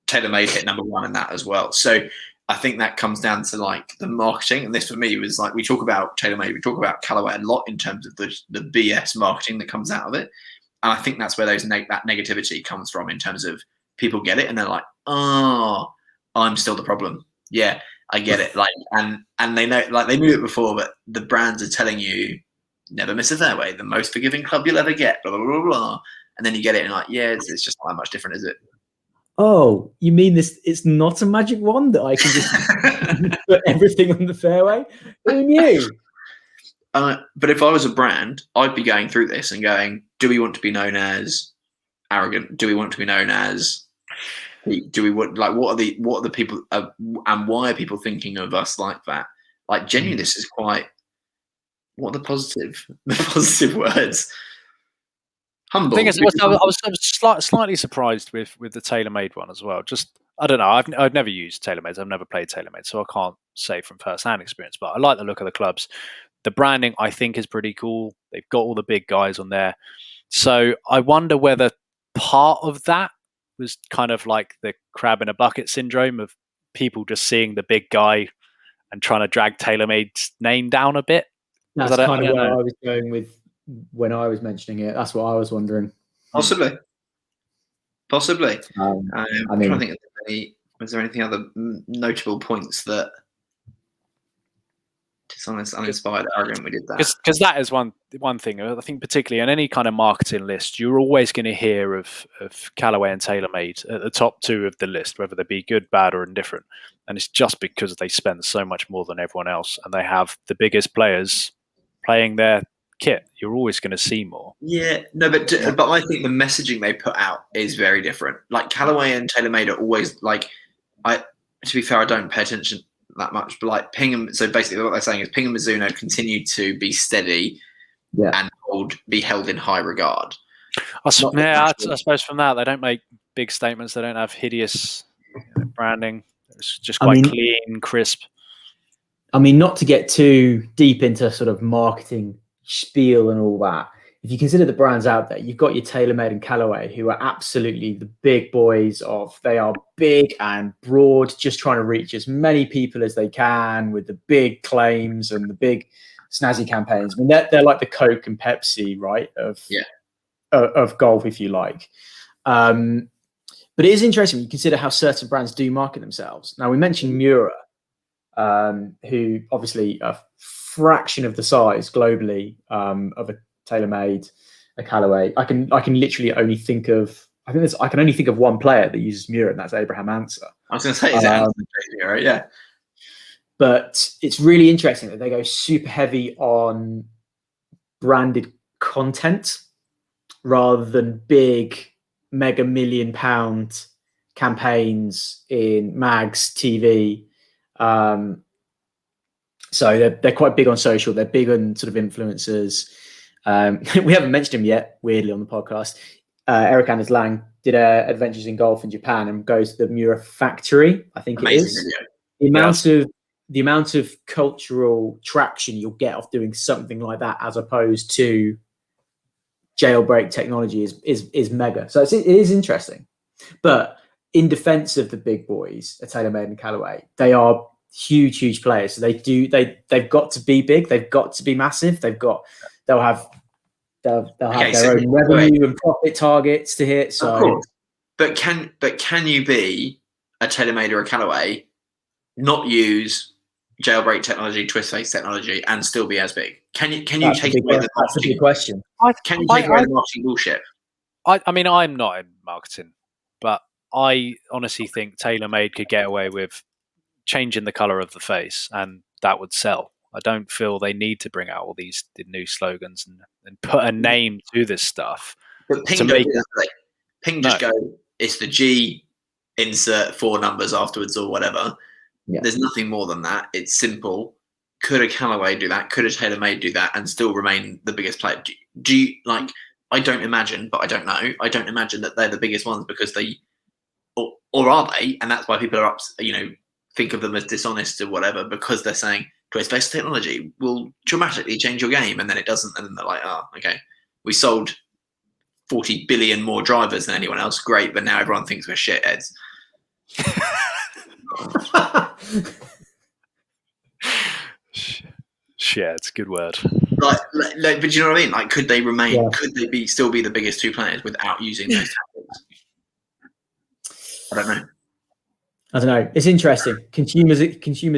TaylorMade hit number one in that as well. So I think that comes down to like the marketing. And this for me was like, we talk about TaylorMade, we talk about Callaway a lot in terms of the BS marketing that comes out of it. And I think that's where that negativity comes from in terms of people get it and they're like, oh, I'm still the problem. Yeah, I get it. Like, and they know, like they knew it before, but the brands are telling you never miss a fairway, the most forgiving club you'll ever get, blah, blah, blah, blah. And then you get it and like, yeah, it's just not that much different, is it? Oh, you mean this? It's not a magic wand that I can just put everything on the fairway? Who knew? But if I was a brand, I'd be going through this and going, do we want to be known as arrogant? Do we want to be known as? Do we want like what are the people and why are people thinking of us like that? Like genuinely, this is quite. What are the positive words? Humble. I was slightly surprised with the TaylorMade one as well. Just I don't know. I've never used TaylorMade. I've never played TaylorMade, so I can't say from first-hand experience. But I like the look of the clubs. The branding I think is pretty cool. They've got all the big guys on there. So I wonder whether part of that was kind of like the crab in a bucket syndrome of people just seeing the big guy and trying to drag TaylorMade's name down a bit. That's kind of where I was going with when I was mentioning it. That's what I was wondering. Possibly. I'm I mean, trying to think of was there anything other notable points that dishonest, uninspired, arrogant, we did that? Because that is one thing. I think particularly in any kind of marketing list, you're always going to hear of Callaway and TaylorMade at the top two of the list, whether they be good, bad, or indifferent. And it's just because they spend so much more than everyone else, and they have the biggest players playing their kit. You're always going to see more. Yeah, no, but I think the messaging they put out is very different. Like Callaway and TaylorMade are always like, to be fair, I don't pay attention that much, but like Pingham. So basically, what they're saying is Pingham Mizuno continue to be steady and be held in high regard. I suppose from that they don't make big statements. They don't have hideous branding. It's just quite clean, crisp. I mean, not to get too deep into sort of marketing spiel and all that. If you consider the brands out there, you've got your TaylorMade and Callaway, who are absolutely the big boys they are big and broad, just trying to reach as many people as they can with the big claims and the big snazzy campaigns. I mean, they're like the Coke and Pepsi, right? Of golf, if you like. But it is interesting when you consider how certain brands do market themselves. Now, we mentioned Mura, who obviously a fraction of the size globally of a TaylorMade, a Callaway. I can literally only think of one player that uses Mura, and that's Abraham Answer. I was going to say, is that Mura? Yeah. But it's really interesting that they go super heavy on branded content rather than big mega £1 million campaigns in mags, TV. So they're quite big on social. They're big on sort of influencers. We haven't mentioned him yet, weirdly, on the podcast. Eric Anders Lang did Adventures in Golf in Japan and goes to the Mura factory, I think Amazing it is. Video. The amount of cultural traction you'll get off doing something like that as opposed to jailbreak technology is mega. So it is interesting. But in defense of the big boys at TaylorMade and Callaway, they are huge players. So they've got to be big. They've got to be massive. They'll have their own revenue and profit targets to hit. So, of course. But can you be a TaylorMade or a Callaway, not use jailbreak technology, twist face technology, and still be as big? Can you take away the marketing? That's a big question. Can you take away the marketing bullshit? I mean, I'm not in marketing, but I honestly think TaylorMade could get away with changing the color of the face, and that would sell. I don't feel they need to bring out all these new slogans and put a name to this stuff. But Ping just go, it's the G, insert 4 numbers afterwards or whatever. Yeah. There's nothing more than that. It's simple. Could a Callaway do that? Could a TaylorMade do that and still remain the biggest player? Do you, like, I don't imagine, but I don't know. I don't imagine that they're the biggest ones because they, or are they? And that's why people are think of them as dishonest or whatever, because they're saying twist-face technology will dramatically change your game, and then it doesn't, and then they're like, oh, okay, we sold 40 billion more drivers than anyone else, great, but now everyone thinks we're shitheads. Yeah, it's a good word. Like, but you know what I mean? Like, could they remain? Yeah. Could they still be the biggest two players without using those tactics? I don't know. It's interesting. Consumers are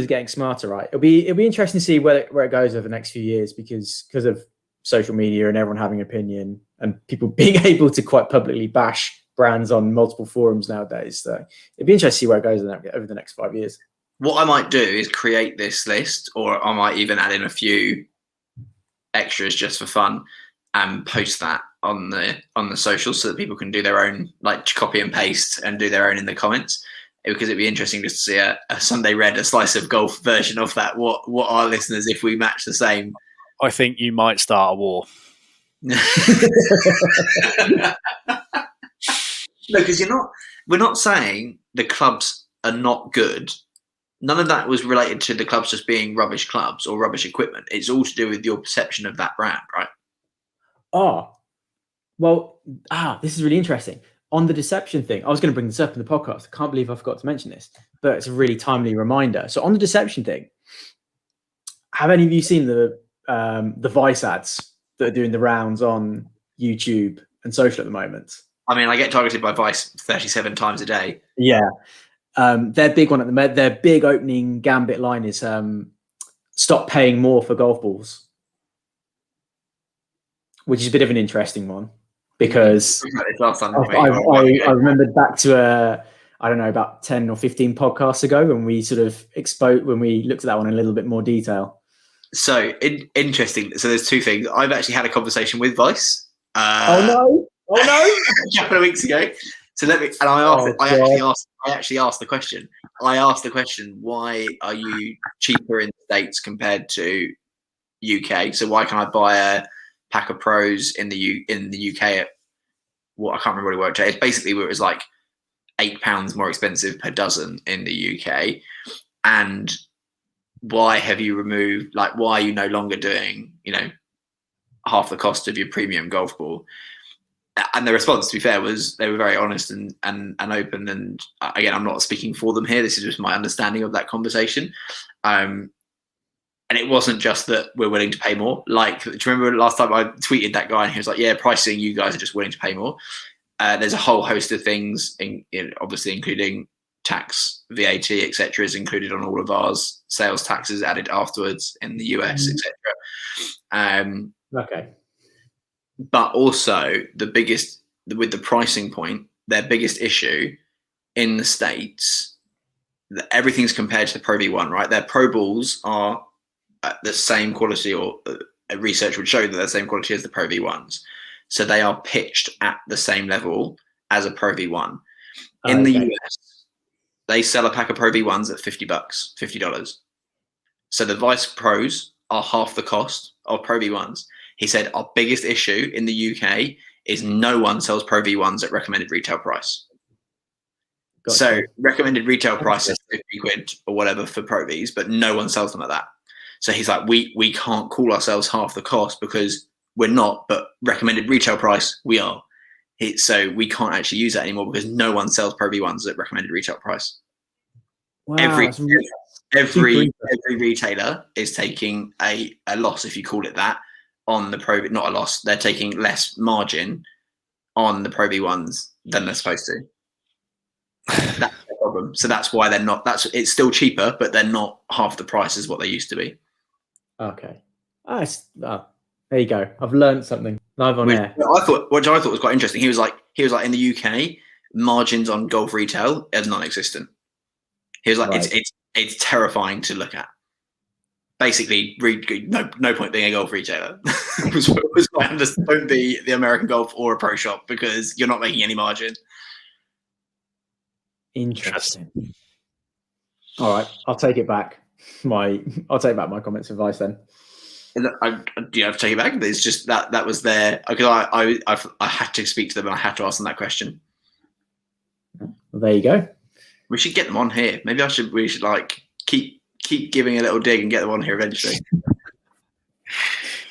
getting smarter, right? It'll be interesting to see where it goes over the next few years because of social media and everyone having an opinion and people being able to quite publicly bash brands on multiple forums nowadays. So it'd be interesting to see where it goes over the next 5 years. What I might do is create this list, or I might even add in a few extras just for fun and post that on the socials so that people can do their own, like copy and paste and do their own in the comments. Because it'd be interesting just to see a Sunday Red, a slice of golf version of that. What are listeners if we match the same? I think you might start a war. No, because we're not saying the clubs are not good. None of that was related to the clubs just being rubbish clubs or rubbish equipment. It's all to do with your perception of that brand, right? This is really interesting. On the deception thing, I was going to bring this up in the podcast. I can't believe I forgot to mention this, but it's a really timely reminder. So on the deception thing, have any of you seen the Vice ads that are doing the rounds on YouTube and social at the moment? I mean, I get targeted by Vice 37 times a day. Yeah. Their big one their big opening gambit line is stop paying more for golf balls, which is a bit of an interesting one because I remembered back to about 10 or 15 podcasts ago when we sort of when we looked at that one in a little bit more detail. So interesting. So there's two things. I've actually had a conversation with Vice. Oh no! A couple of weeks ago. So I actually asked the question. I asked the question: why are you cheaper in the States compared to UK? So why can I buy a pack of pros in the UK at what I can't remember what it worked out. It's basically where it was like £8 more expensive per dozen in the UK. And why have you removed? Like, why are you no longer doing half the cost of your premium golf ball? And the response, to be fair, was they were very honest and open. And again, I'm not speaking for them here. This is just my understanding of that conversation. And it wasn't just that we're willing to pay more. Like, do you remember last time I tweeted that guy and he was like, yeah, pricing, you guys are just willing to pay more. There's a whole host of things, obviously including tax, VAT, etc., is included on all of ours. Sales taxes added afterwards in the US, etc. Okay. But also with the pricing point, their biggest issue in the States, everything's compared to the Pro V1, right? Their Pro balls are at the same quality, or research would show that they're the same quality as the Pro V1s. So they are pitched at the same level as a Pro V1. In the US, they sell a pack of Pro V1s at $50. So the Vice Pros are half the cost of Pro V1s. He said, our biggest issue in the UK is no one sells Pro V1s at recommended retail price. Gotcha. So recommended retail price is 50 quid or whatever for Pro Vs, but no one sells them at that. So he's like, we can't call ourselves half the cost because we're not, but recommended retail price, we are. So we can't actually use that anymore because no one sells Pro V1s at recommended retail price. Wow, every retailer is taking a loss, if you call it that, on the Pro, not a loss. They're taking less margin on the Pro V1s than they're supposed to. That's the problem. So that's why they're not. It's still cheaper, but they're not half the price as what they used to be. Okay. There you go. I've learned something live on air. What I thought was quite interesting. He was like, in the UK, margins on golf retail are non-existent. He was like, right. It's terrifying to look at. Basically, no point being a golf retailer. was my understanding. Don't be the American Golf or a pro shop because you're not making any margin. Interesting. All right, I'll take it back. I'll take back my comments and advice then. Do you have to take it back? It's just that was there because I had to speak to them and I had to ask them that question. Well, there you go. We should get them on here. Maybe we should like keep giving a little dig and get them on here eventually.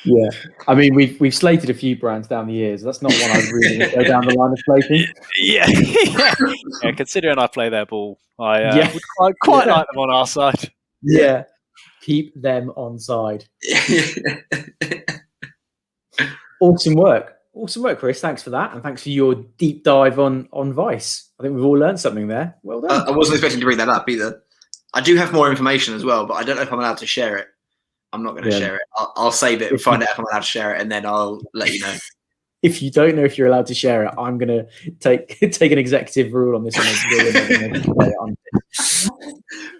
Yeah, I mean we've slated a few brands down the years. That's not one I really go down the line of slating. Yeah. Yeah. Considering I play their ball, I Yeah. would quite like them on our side. Yeah, keep them on side. Awesome work, Chris. Thanks for that, and thanks for your deep dive on Vice. I think we've all learned something there. Well done. I wasn't expecting to bring that up either. I do have more information as well, but I don't know if I'm allowed to share it. I'm not going to share it. I'll save it and find out if I'm allowed to share it, and then I'll let you know. If you don't know if you're allowed to share it, I'm going to take an executive rule on this one.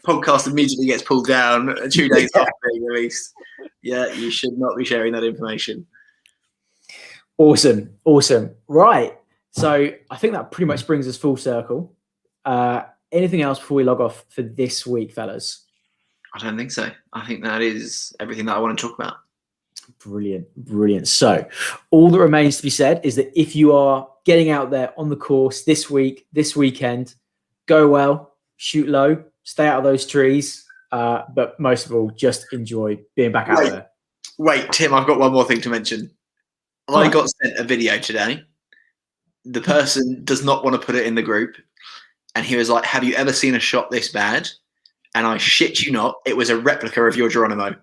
Podcast immediately gets pulled down 2 days after being released. Yeah, you should not be sharing that information. Awesome. Right. So I think that pretty much brings us full circle. Anything else before we log off for this week, fellas? I don't think so. I think that is everything that I want to talk about. Brilliant. So all that remains to be said is that if you are getting out there on the course this weekend, go well, shoot low, stay out of those trees, but most of all, just enjoy being back out there. Wait, Tim, I've got one more thing to mention. I got sent a video today. The person does not want to put it in the group. And he was like, have you ever seen a shot this bad? And I shit you not, it was a replica of your Geronimo.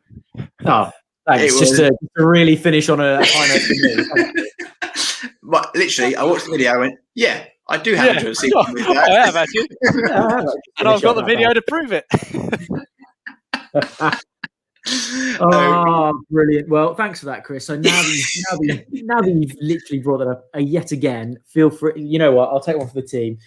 Oh, thanks. Just to really finish on a high note for me. But literally, I watched the video, I went, yeah, I do have to have seen it with that. I have actually. And I've got the video to prove it. Oh, brilliant. Well, thanks for that, Chris. So now that you've literally brought that up yet again, feel free. You know what? I'll take one for the team.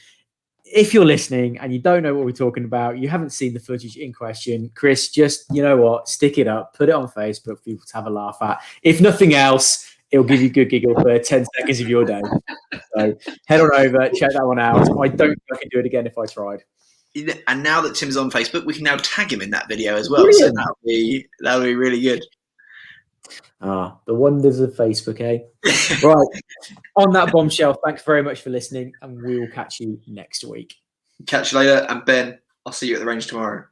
If you're listening and you don't know what we're talking about, you haven't seen the footage in question, Chris, just, you know what, stick it up, put it on Facebook for people to have a laugh at. If nothing else, it'll give you a good giggle for 10 seconds of your day. So head on over, check that one out. I don't think I can do it again if I tried. And now that Tim's on Facebook, we can now tag him in that video as well. Brilliant. So that'll be really good. The wonders of Facebook, eh? Right. On that bombshell, thanks very much for listening, and we will catch you next week. Catch you later. And Ben, I'll see you at the range tomorrow.